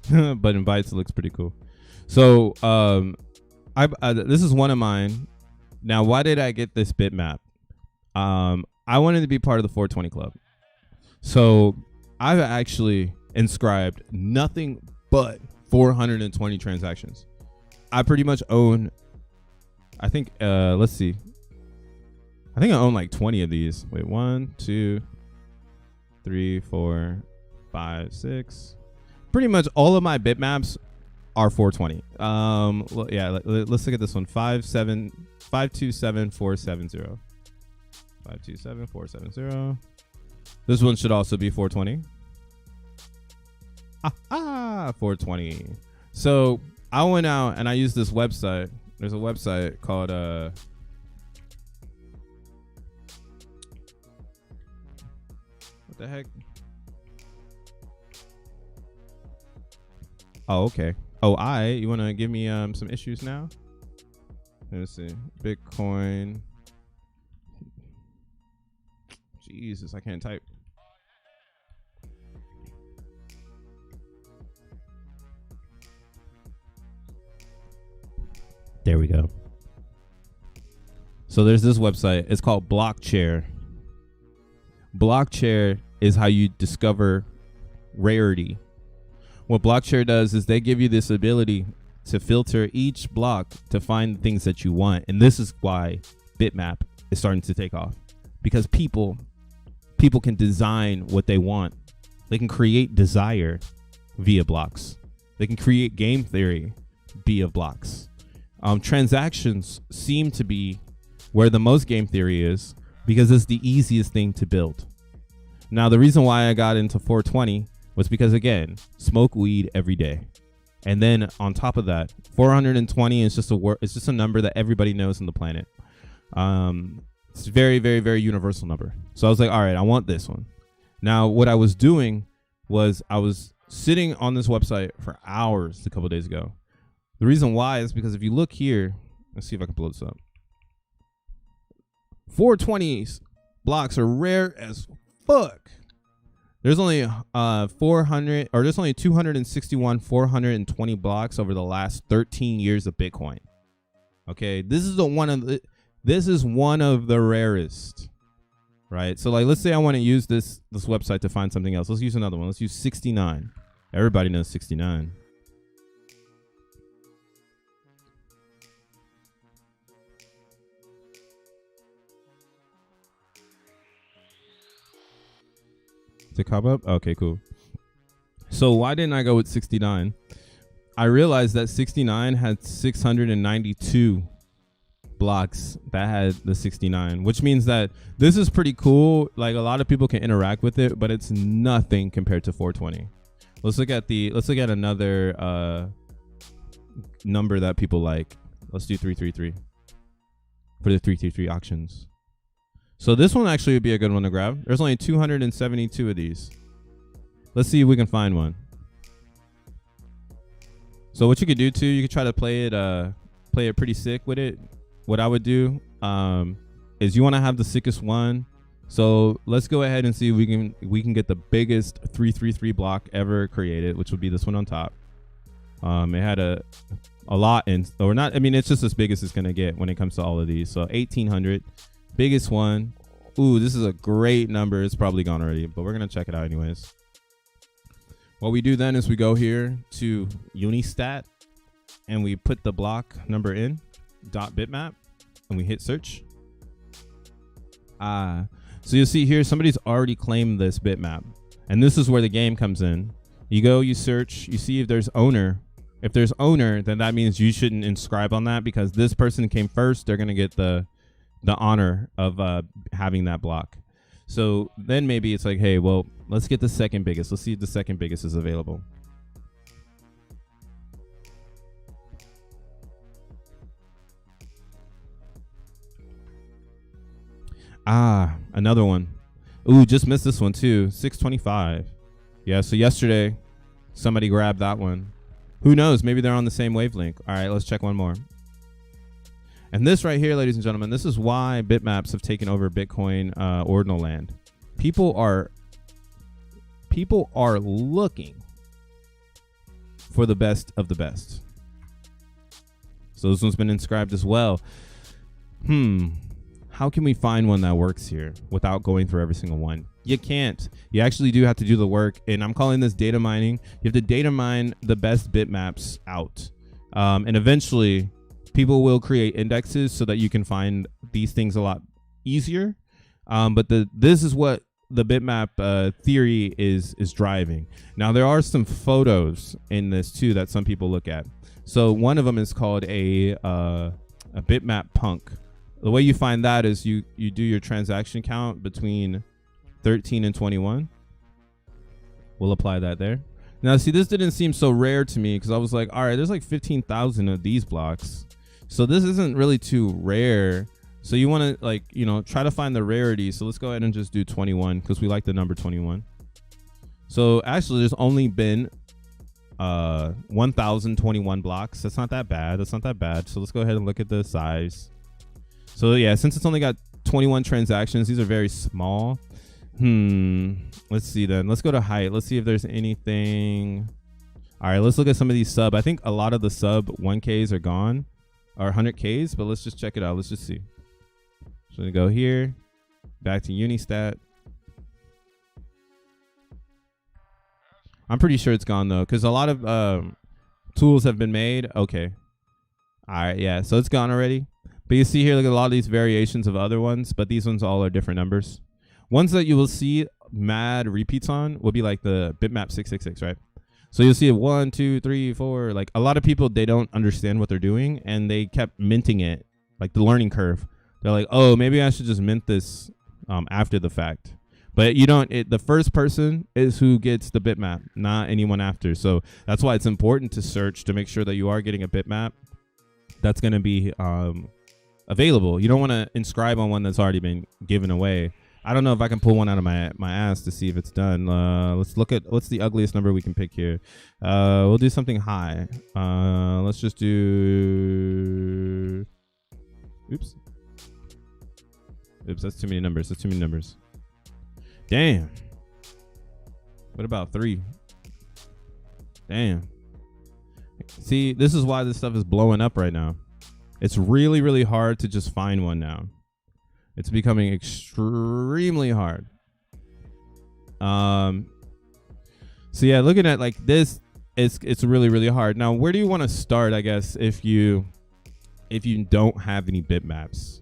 But in bytes it looks pretty cool. So this is one of mine. Now, why did I get this bitmap? I wanted to be part of the 420 club. So I've actually inscribed nothing but 420 transactions. I pretty much own, I think, let's see. I think I own like 20 of these. Wait, 1, 2, 3, 4, 5, 6. Pretty much all of my bitmaps are 420. Well, yeah, let's look at this one. 527470. 527470. This one should also be 420. 420. So I went out and I used this website. There's a website called what the heck? Oh, okay. Oh, you want to give me some issues now? Let's see. Bitcoin. Jesus, I can't type. There we go. So there's this website. It's called Blockchair. Blockchair is how you discover rarity. What Blockchair does is they give you this ability to filter each block to find things that you want. And this is why Bitmap is starting to take off, because people can design what they want. They can create desire via blocks. They can create game theory via blocks. Transactions seem to be where the most game theory is, because it's the easiest thing to build. Now, the reason why I got into 420 was because, again, smoke weed every day. And then on top of that, 420 is just a number that everybody knows on the planet. It's a very, very, very universal number. So I was like, all right, I want this one. Now, what I was doing was I was sitting on this website for hours a couple of days ago. The reason why is because if you look here, let's see if I can blow this up. 420 blocks are rare as fuck. There's only 261 420 blocks over the last 13 years of Bitcoin. Okay, this is one of the rarest, right? So like, let's say I want to use this website to find something else. Let's use another one. Let's use 69. Everybody knows 69. To come up? Okay, cool. So why didn't I go with 69? I realized that 69 had 692 blocks that had the 69, which means that this is pretty cool. Like, a lot of people can interact with it, but it's nothing compared to 420. Let's look at another number that people like. Let's do 333 for the 333 auctions. So this one actually would be a good one to grab. There's only 272 of these. Let's see if we can find one. So what you could do too, you could try to play it pretty sick with it. What I would do is you want to have the sickest one. So let's go ahead and see if we can get the biggest 333 block ever created, which would be this one on top. It had a lot in, or not. I mean, it's just as big as it's gonna get when it comes to all of these. So 1800. Biggest one. Ooh, this is a great number. It's probably gone already, but we're going to check it out anyways. What we do then is we go here to Unistat and we put the block number in .bitmap and we hit search. So you'll see here, somebody's already claimed this bitmap, and this is where the game comes in. You go, you search, you see if there's owner. If there's owner, then that means you shouldn't inscribe on that, because this person came first. They're going to get the honor of having that block. So then maybe it's like, hey, well, let's get the second biggest. Let's see if the second biggest is available. Another one. Ooh, just missed this one too. 625. Yeah, so yesterday somebody grabbed that one. Who knows? Maybe they're on the same wavelength. All right, let's check one more. And this right here, ladies and gentlemen, this is why bitmaps have taken over Bitcoin ordinal land. People are looking for the best of the best. So this one's been inscribed as well. How can we find one that works here without going through every single one? You can't. You actually do have to do the work, and I'm calling this data mining. You have to data mine the best bitmaps out, and eventually people will create indexes so that you can find these things a lot easier. But this is what the bitmap theory is driving. Now there are some photos in this too that some people look at. So one of them is called a bitmap punk. The way you find that is you do your transaction count between 13 and 21. We'll apply that there. Now, see, this didn't seem so rare to me because I was like, all right, there's like 15,000 of these blocks. So this isn't really too rare. So you want to, like, you know, try to find the rarity. So let's go ahead and just do 21 because we like the number 21. So actually, there's only been 1,021 blocks. That's not that bad. That's not that bad. So let's go ahead and look at the size. So yeah, since it's only got 21 transactions, these are very small. Let's see then. Let's go to height. Let's see if there's anything. All right, let's look at some of these sub. I think a lot of the sub 1Ks are gone, or 100Ks, but let's just check it out. Let's just see. So we go here, back to Unistat. I'm pretty sure it's gone though, because a lot of tools have been made. Okay. All right, yeah, so it's gone already. But you see here, look at a lot of these variations of other ones, but these ones all are different numbers. Ones that you will see mad repeats on will be like the bitmap 666, right? So you'll see it 1, 2, 3, 4. Like a lot of people, they don't understand what they're doing, and they kept minting it, like the learning curve. They're like, oh, maybe I should just mint this after the fact. But you don't. The first person is who gets the bitmap, not anyone after. So that's why it's important to search to make sure that you are getting a bitmap that's going to be available. You don't want to inscribe on one that's already been given away. I don't know if I can pull one out of my ass to see if it's done. Let's look at what's the ugliest number we can pick here. We'll do something high. Let's just do. Oops, that's too many numbers. That's too many numbers. Damn. What about 3? Damn. See, this is why this stuff is blowing up right now. It's really, really hard to just find one now. It's becoming extremely hard. So yeah, looking at like this, it's really, really hard. Now, where do you want to start, I guess, if you don't have any bitmaps?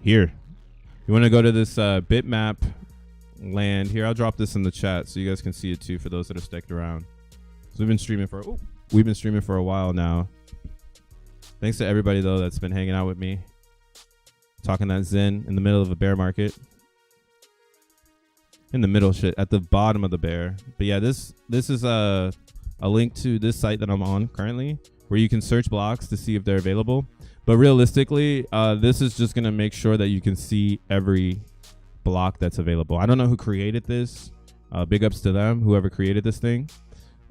Here. You want to go to this bitmap land here. I'll drop this in the chat so you guys can see it too for those that are stuck around. So we've been streaming for a while now. Thanks to everybody though that's been hanging out with me, talking that Zen in the middle of a bear market. In the middle, shit, at the bottom of the bear. But yeah, this is a link to this site that I'm on currently, where you can search blocks to see if they're available. But realistically, this is just gonna make sure that you can see every block that's available. I don't know who created this. Big ups to them, whoever created this thing.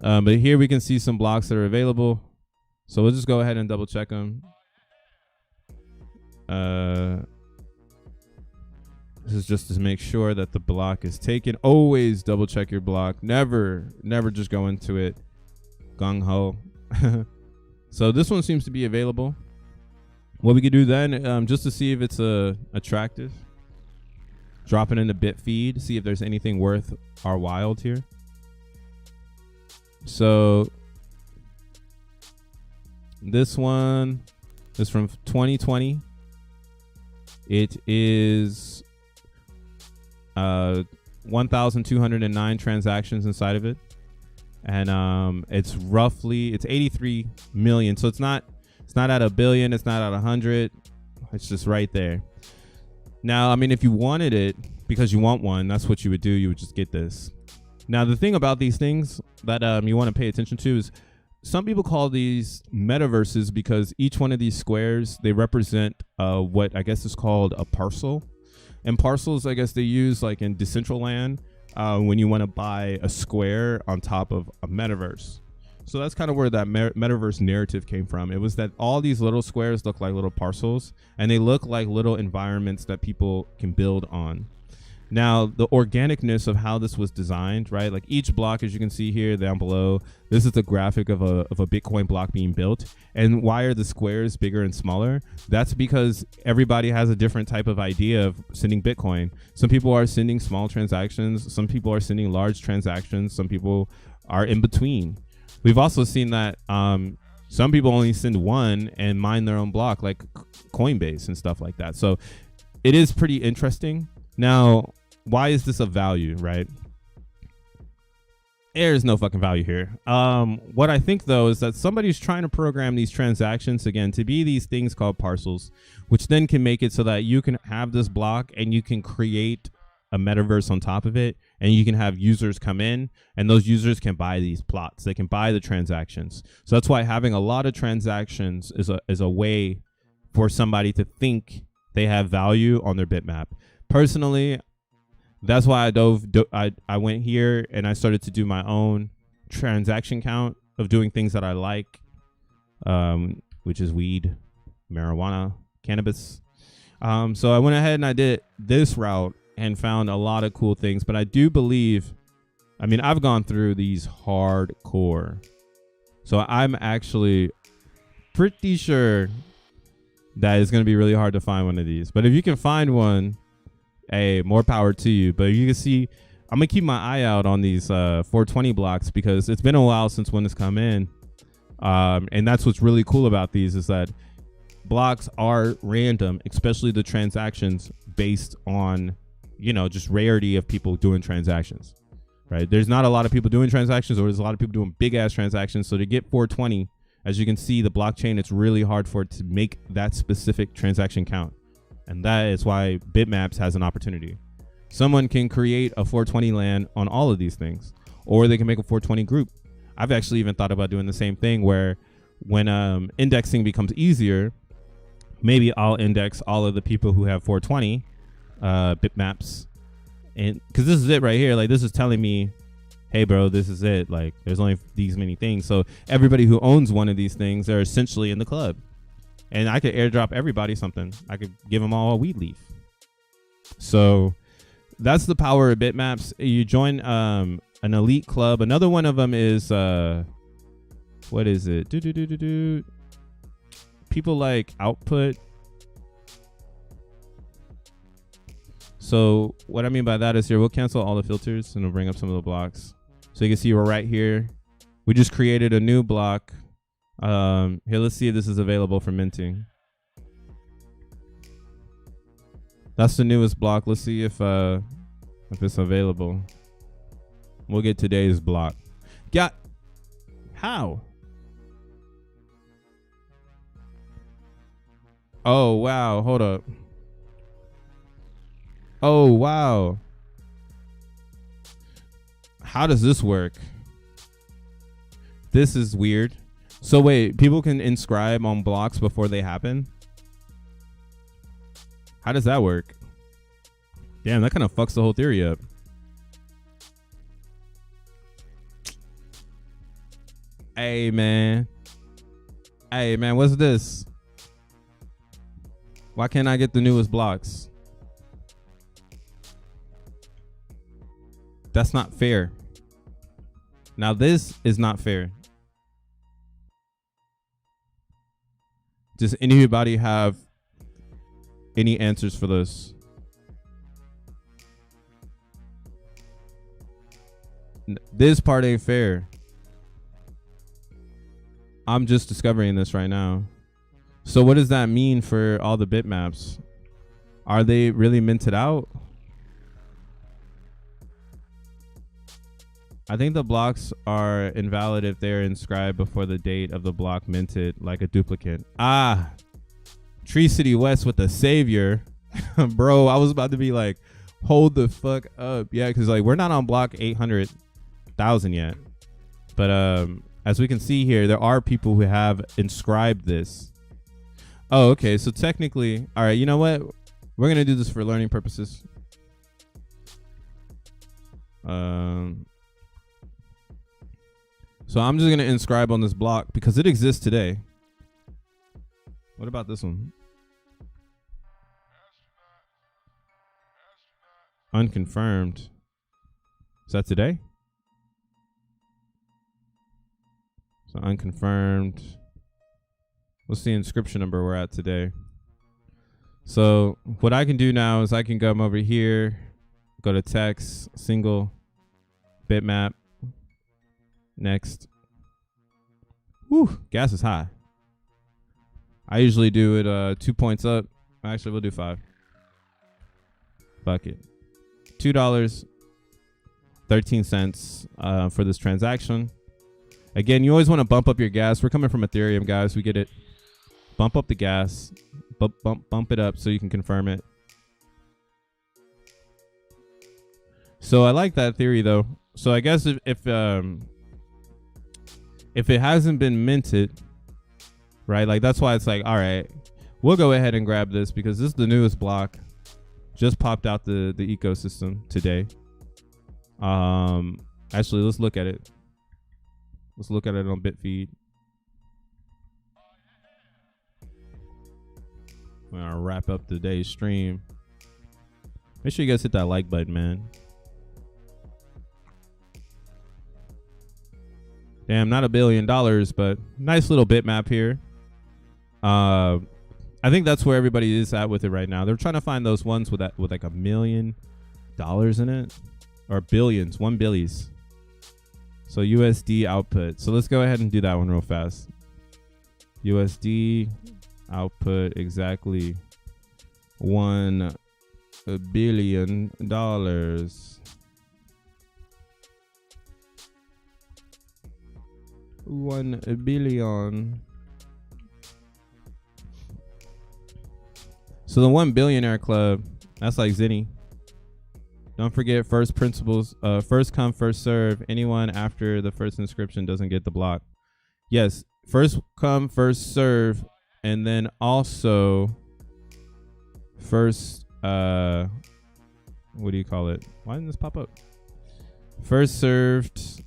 But here we can see some blocks that are available. So we'll just go ahead and double check them. This is just to make sure that the block is taken. Always double check your block. Never just go into it gung ho. So this one seems to be available. What we could do then, just to see if it's attractive, drop it in the bit feed, see if there's anything worth our while here. So this one is from 2020. It is 1,209 transactions inside of it, and it's 83 million. So it's not at a billion, it's not at 100. It's just right there. Now, I mean, if you wanted it because you want one, that's what you would do. You would just get this. Now, the thing about these things that you want to pay attention to is some people call these metaverses because each one of these squares, they represent what I guess is called a parcel. And parcels, I guess they use like in Decentraland when you want to buy a square on top of a metaverse. So that's kind of where that metaverse narrative came from. It was that all these little squares look like little parcels, and they look like little environments that people can build on. Now, the organicness of how this was designed, right? Like each block, as you can see here down below, this is the graphic of a Bitcoin block being built. And why are the squares bigger and smaller? That's because everybody has a different type of idea of sending Bitcoin. Some people are sending small transactions. Some people are sending large transactions. Some people are in between. We've also seen that some people only send one and mine their own block, like Coinbase and stuff like that. So it is pretty interesting. Now, why is this of value, right? There's no fucking value here. What I think, though, is that somebody's trying to program these transactions, again, to be these things called parcels, which then can make it so that you can have this block and you can create a metaverse on top of it, and you can have users come in, and those users can buy these plots. They can buy the transactions. So that's why having a lot of transactions is a way for somebody to think they have value on their bitmap. Personally, that's why I went here and I started to do my own transaction count of doing things that I like, which is weed, marijuana, cannabis. So I went ahead and I did this route and found a lot of cool things. But I do believe, I mean, I've gone through these hardcore. So I'm actually pretty sure that it's going to be really hard to find one of these. But if you can find one, hey, more power to you. But you can see, I'm going to keep my eye out on these 420 blocks because it's been a while since one has come in. And that's what's really cool about these is that blocks are random, especially the transactions based on, you know, just rarity of people doing transactions, right? There's not a lot of people doing transactions, or there's a lot of people doing big ass transactions. So to get 420, as you can see, the blockchain, it's really hard for it to make that specific transaction count. And that is why Bitmaps has an opportunity. Someone can create a 420 land on all of these things, or they can make a 420 group. I've actually even thought about doing the same thing where when indexing becomes easier, maybe I'll index all of the people who have 420 bitmaps, and because this is it right here, like this is telling me, hey bro, this is it, like there's only these many things. So everybody who owns one of these things, they're essentially in the club, and I could airdrop everybody something. I could give them all a weed leaf. So that's the power of bitmaps. You join an elite club. Another one of them is what is it, people like output. So what I mean by that is here, we'll cancel all the filters and we'll bring up some of the blocks. So you can see we're right here. We just created a new block. Here, let's see if this is available for minting. That's the newest block. Let's see if it's available. We'll get today's block. How? Oh, wow. Hold up. Oh, wow. How does this work? This is weird. So wait, people can inscribe on blocks before they happen? How does that work? Damn, that kind of fucks the whole theory up. Hey, man. Hey, man, what's this? Why can't I get the newest blocks? That's not fair. Now this is not fair. Does anybody have any answers for this? This part ain't fair. I'm just discovering this right now. So what does that mean for all the bitmaps? Are they really minted out? I think the blocks are invalid if they're inscribed before the date of the block minted, like a duplicate. Ah, Tree City West with the savior. Bro, I was about to be like, hold the fuck up. Yeah, because like we're not on block 800,000 yet. But as we can see here, there are people who have inscribed this. Oh, okay. So technically, all right, you know what? We're going to do this for learning purposes. So I'm just going to inscribe on this block because it exists today. What about this one? Unconfirmed. Is that today? So unconfirmed. What's the inscription number we're at today? So what I can do now is I can come over here, go to text, single, bitmap, next. Whew, gas is high. I usually do it 2 points up. Actually, we'll do 5. Fuck it. $2.13 for this transaction. Again, you always want to bump up your gas. We're coming from Ethereum, guys. We get it. Bump up the gas. Bump it up so you can confirm it. So I like that theory, though. So I guess if it hasn't been minted, right? Like that's why it's like, all right, we'll go ahead and grab this because this is the newest block. Just popped out the ecosystem today. Actually, let's look at it. Let's look at it on Bitfeed. I'm gonna wrap up today's stream. Make sure you guys hit that like button, man. Damn, not $1 billion, but nice little bitmap here. I think that's where everybody is at with it right now. They're trying to find those ones with like $1 million in it, or billions, 1 billies. So USD output. So let's go ahead and do that one real fast. USD output exactly $1 billion. $1 billion. So the 1 billionaire club, that's like Zenny. Don't forget first principles, first come, first serve. Anyone after the first inscription doesn't get the block. Yes, first come, first serve. And then also first, what do you call it? Why didn't this pop up? First served,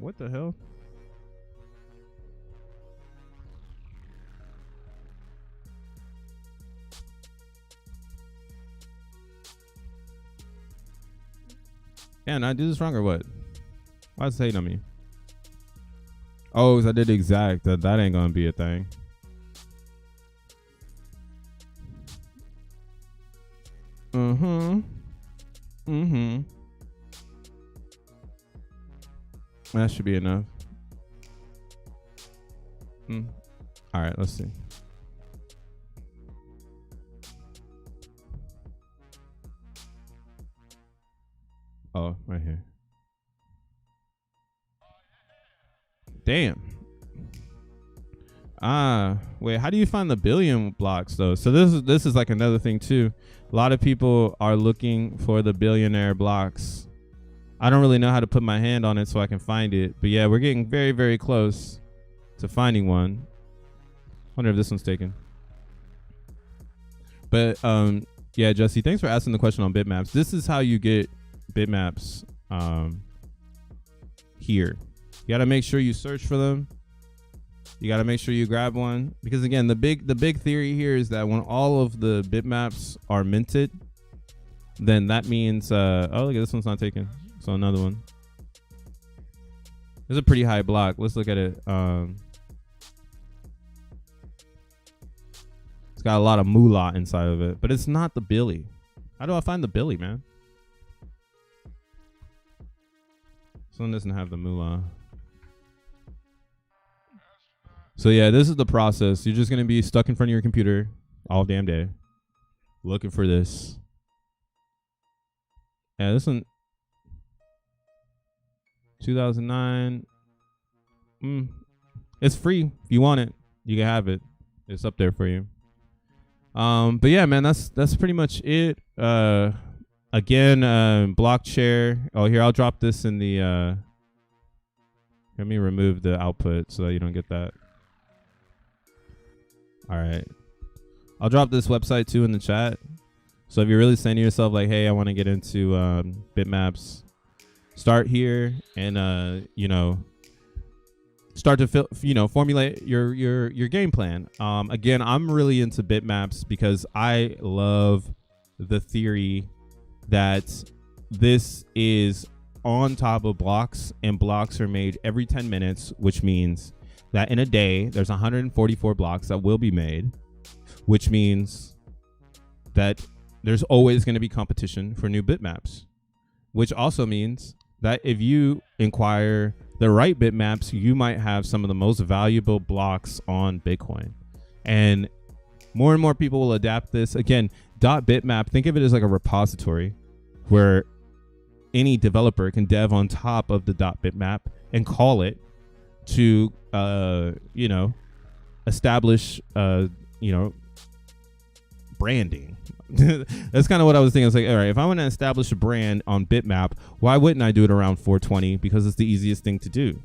what the hell? Can I do this wrong or what? Why is it hating on me? Oh, because I did exact. That ain't gonna be a thing. That should be enough. All right, let's see. Oh, right here. Damn. Wait, how do you find the billion blocks though? So this is like another thing too. A lot of people are looking for the billionaire blocks. I don't really know how to put my hand on it so I can find it. But yeah, we're getting very, very close to finding one. Wonder if this one's taken. But yeah, Jesse, thanks for asking the question on bitmaps. This is how you get bitmaps here. You got to make sure you search for them. You got to make sure you grab one, because again, the big theory here is that when all of the bitmaps are minted, then that means oh, look at this one's not taken. So another one. It's a pretty high block. Let's look at it. It's got a lot of moolah inside of it, but it's not the Billy. How do I find the Billy, man? This one doesn't have the moolah. So yeah, this is the process. You're just going to be stuck in front of your computer all damn day looking for this. Yeah, this one, 2009. It's free. If you want it, you can have it. It's up there for you. But yeah, man, that's pretty much it. Again, block share. Oh, here, I'll drop this in the let me remove the output so that you don't get that. All right. I'll drop this website too in the chat. So if you're really saying to yourself like, hey, I want to get into bitmaps, start here and start to formulate your game plan. Again, I'm really into bitmaps because I love the theory that this is on top of blocks, and blocks are made every 10 minutes, which means that in a day there's 144 blocks that will be made, which means that there's always going to be competition for new bitmaps, which also means that if you inquire the right bitmaps, you might have some of the most valuable blocks on Bitcoin. And more people will adapt this. Again, .bitmap, think of it as like a repository where any developer can dev on top of the .bitmap and call it to establish branding. That's kind of what I was thinking. I was like, all right, if I want to establish a brand on Bitmap, why wouldn't I do it around 420? Because it's the easiest thing to do.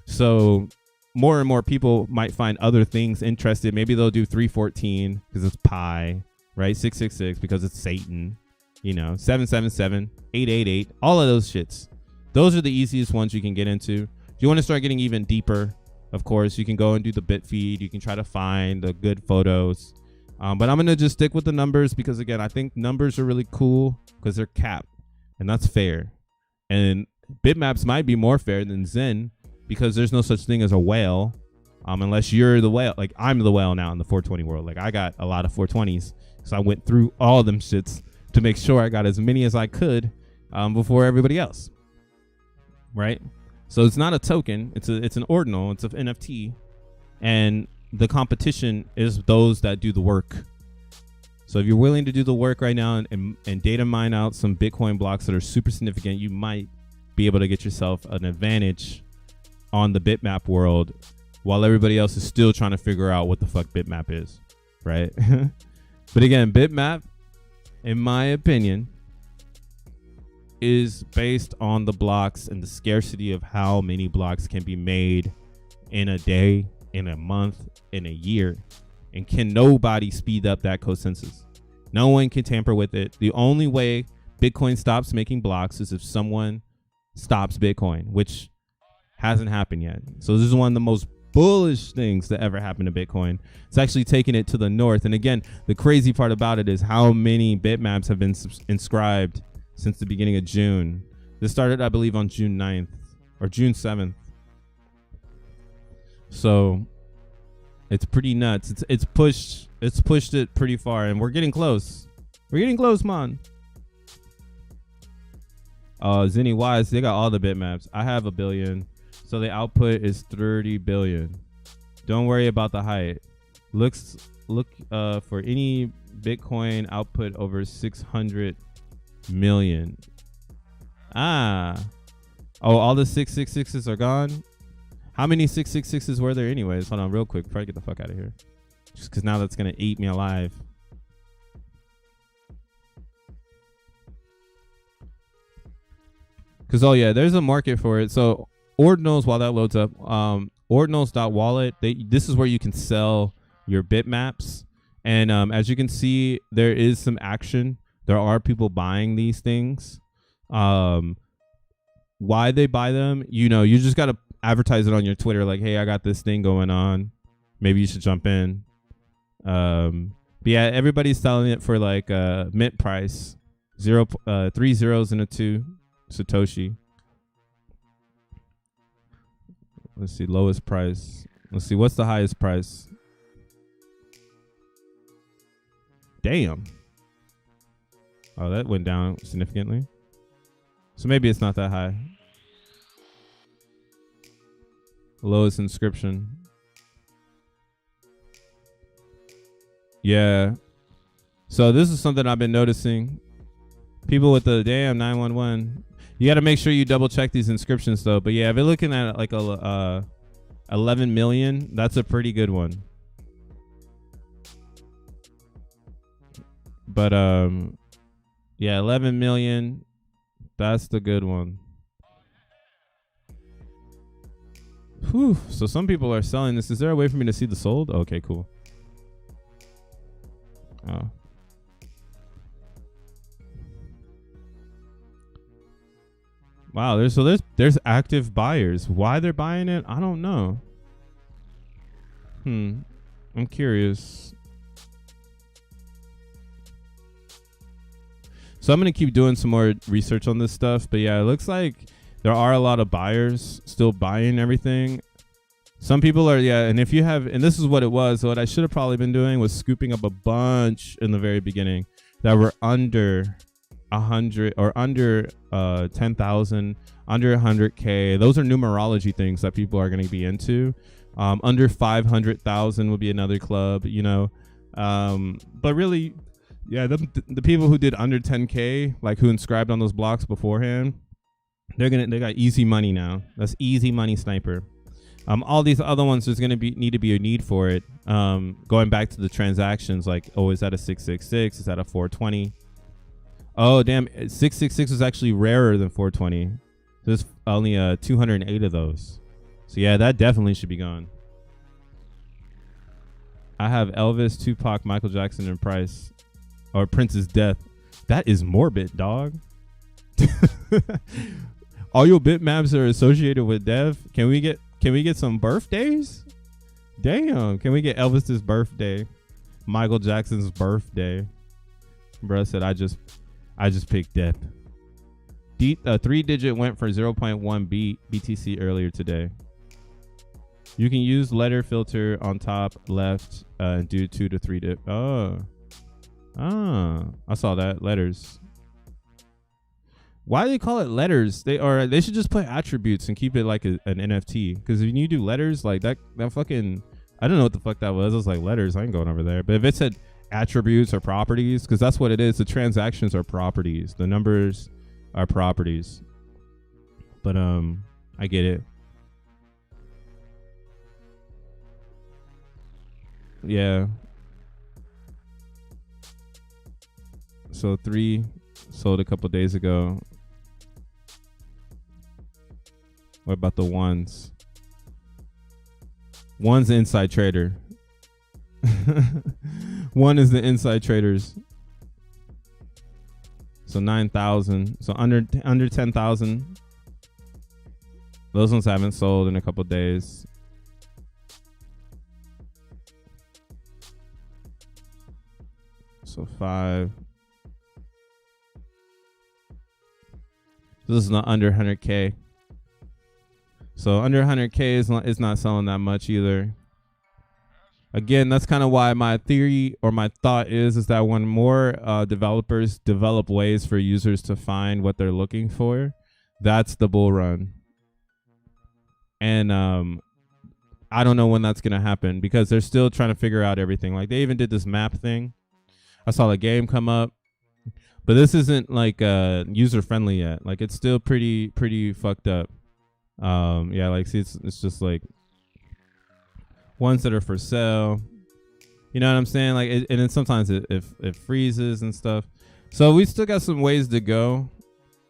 So more and more people might find other things interested. Maybe they'll do 314 because it's pi, right? 666 because it's Satan, 777, 888, all of those shits. Those are the easiest ones you can get into. If you want to start getting even deeper, of course, you can go and do the bit feed. You can try to find the good photos. But I'm going to just stick with the numbers because, again, I think numbers are really cool because they're capped, and that's fair. And bitmaps might be more fair than XEN because there's no such thing as a whale unless you're the whale. Like, I'm the whale now in the 420 world. Like, I got a lot of 420s, so I went through all them shits to make sure I got as many as I could before everybody else, right? So it's not a token. It's an ordinal. It's an NFT, and the competition is those that do the work. So if you're willing to do the work right now and data mine out some Bitcoin blocks that are super significant, you might be able to get yourself an advantage on the bitmap world while everybody else is still trying to figure out what the fuck bitmap is, right? But again, bitmap, in my opinion, is based on the blocks and the scarcity of how many blocks can be made in a day, in a month, in a year. And can nobody speed up that consensus? No one can tamper with it. The only way Bitcoin stops making blocks is if someone stops Bitcoin, which hasn't happened yet. So this is one of the most bullish things that ever happened to Bitcoin. It's actually taking it to the north. And again, the crazy part about it is how many bitmaps have been inscribed since the beginning of June. This started, I believe, on June 9th or June 7th. So it's pretty nuts. It's pushed it pretty far, and we're getting close. We're getting close, man. Zenny Wise, they got all the bitmaps. I have 1 billion, so the output is 30 billion. Don't worry about the height. Look for any Bitcoin output over 600 million. Oh, all the 666s are gone. How many 666s were there anyways? Hold on real quick before I get the fuck out of here. Just because now that's going to eat me alive. Because, oh yeah, there's a market for it. So Ordinals, while that loads up, ordinals.wallet, this is where you can sell your bitmaps. And as you can see, there is some action. There are people buying these things. Why they buy them, you just got to advertise it on your Twitter, like, hey, I got this thing going on, maybe you should jump in. But yeah, everybody's selling it for like mint price, 3 zeros and a 2 Satoshi. Let's see, lowest price. Let's see, what's the highest price? Damn. Oh, that went down significantly. So maybe it's not that high. Lowest inscription. Yeah. So this is something I've been noticing. People with the damn 911. You got to make sure you double check these inscriptions though. But yeah, if you're looking at like 11 million, that's a pretty good one. But Yeah, 11 million. That's the good one. Whew. So some people are selling this. Is there a way for me to see the sold? Okay, cool. Oh. Wow, there's active buyers. Why they're buying it, I don't know. I'm curious. So I'm going to keep doing some more research on this stuff. But yeah, it looks like there are a lot of buyers still buying everything. Some people are, yeah. And if you have, and this is what it was, what I should have probably been doing was scooping up a bunch in the very beginning that were under 100 or under 10,000, under 100K. Those are numerology things that people are going to be into. Under 500,000 would be another club, you know. But really, yeah, the people who did under 10K, like who inscribed on those blocks beforehand, they got easy money now. That's easy money, sniper. All these other ones, there's gonna need to be a need for it. Going back to the transactions, like, oh, is that a 666? Is that a 420? Oh, damn, 666 is actually rarer than 420. There's only 208 of those. So yeah, that definitely should be gone. I have Elvis, Tupac, Michael Jackson, and Price. Or Prince's death. That is morbid, dog. All your bitmaps are associated with death. Can we get some birthdays? Damn. Can we get Elvis's birthday? Michael Jackson's birthday. Bruh said I just picked death. 3-digit went for 0.1 BTC earlier today. You can use letter filter on top left and do 2 to 3 dip. I saw that. Letters. Why do they call it letters? They should just put attributes and keep it like an NFT. Because when you do letters, like that fucking, I don't know what the fuck that was. I was like, letters, I ain't going over there. But if it said attributes or properties, because that's what it is. The transactions are properties. The numbers are properties. But I get it. Yeah. So 3 sold a couple days ago. What about the ones? One's the inside trader. One is the inside traders. So 9,000. So under 10,000. Those ones haven't sold in a couple days. So 5. This is not under 100K. So under 100K is not selling that much either. Again, that's kind of why my theory or my thought is that when more developers develop ways for users to find what they're looking for, that's the bull run. And I don't know when that's going to happen because they're still trying to figure out everything. Like they even did this map thing. I saw the game come up. But this isn't like user friendly yet. Like it's still pretty fucked up. Yeah, like see, it's just like ones that are for sale. You know what I'm saying? Like, and then sometimes it freezes and stuff. So we still got some ways to go.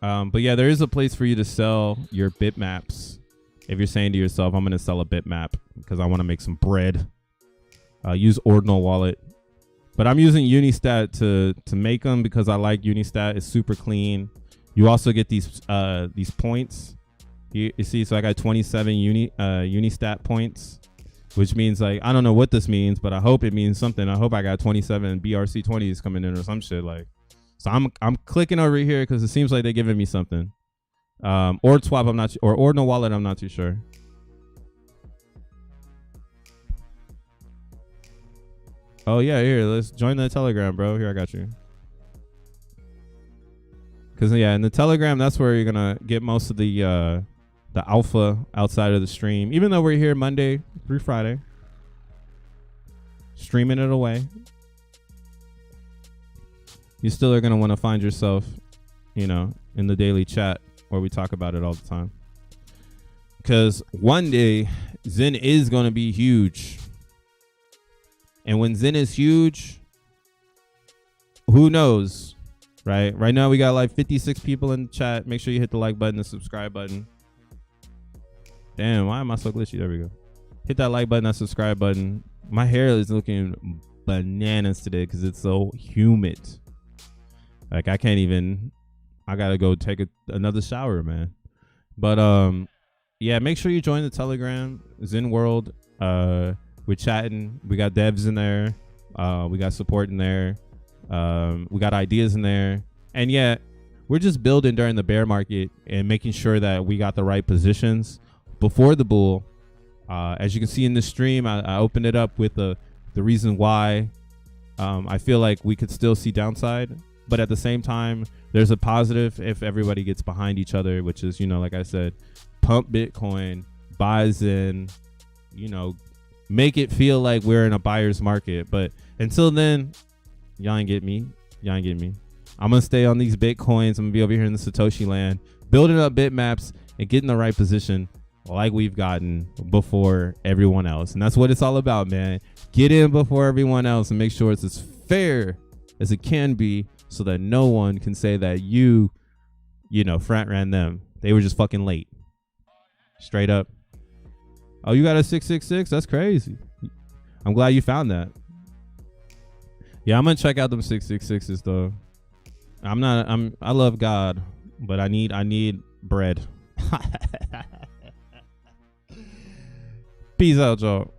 But yeah, there is a place for you to sell your bitmaps. If you're saying to yourself, I'm gonna sell a bitmap because I want to make some bread. Use Ordinal Wallet. But I'm using Unistat to make them because I like Unistat. It's super clean. You also get these points. You see, so I got 27 Unistat points, which means like I don't know what this means, but I hope it means something. I hope I got 27 BRC20s coming in or some shit like. So I'm clicking over here because it seems like they're giving me something. Ord Swap, I'm not, or Ordinal Wallet, I'm not too sure. Oh yeah, here, let's join the Telegram, bro. Here, I got you. Cause yeah, in the Telegram, that's where you're gonna get most of the alpha outside of the stream. Even though we're here Monday through Friday, streaming it away, you still are gonna want to find yourself, you know, in the daily chat where we talk about it all the time. Cause one day, Zen is gonna be huge. And when Zen is huge, who knows? Right now we got like 56 people in the chat. Make sure you hit the like button, the subscribe button. Damn, why am I so glitchy? There we go. Hit that like button, that subscribe button. My hair is looking bananas today because it's so humid. Like I can't even. I gotta go take another shower, man. But yeah, make sure you join the Telegram, Zen World. We're chatting. We got devs in there. We got support in there. We got ideas in there. And yeah, we're just building during the bear market and making sure that we got the right positions before the bull. As you can see in the stream, I opened it up with the reason why I feel like we could still see downside. But at the same time, there's a positive if everybody gets behind each other, which is, like I said, pump Bitcoin, buys in, make it feel like we're in a buyer's market. But until then, y'all ain't get me. I'm going to stay on these Bitcoins. I'm going to be over here in the Satoshi land, building up bitmaps and getting the right position like we've gotten before everyone else. And that's what it's all about, man. Get in before everyone else and make sure it's as fair as it can be so that no one can say that you front ran them. They were just fucking late. Straight up. Oh, you got a 666? That's crazy. I'm glad you found that. Yeah, I'm gonna check out them 666s though. I love God, but I need bread. Peace out, y'all.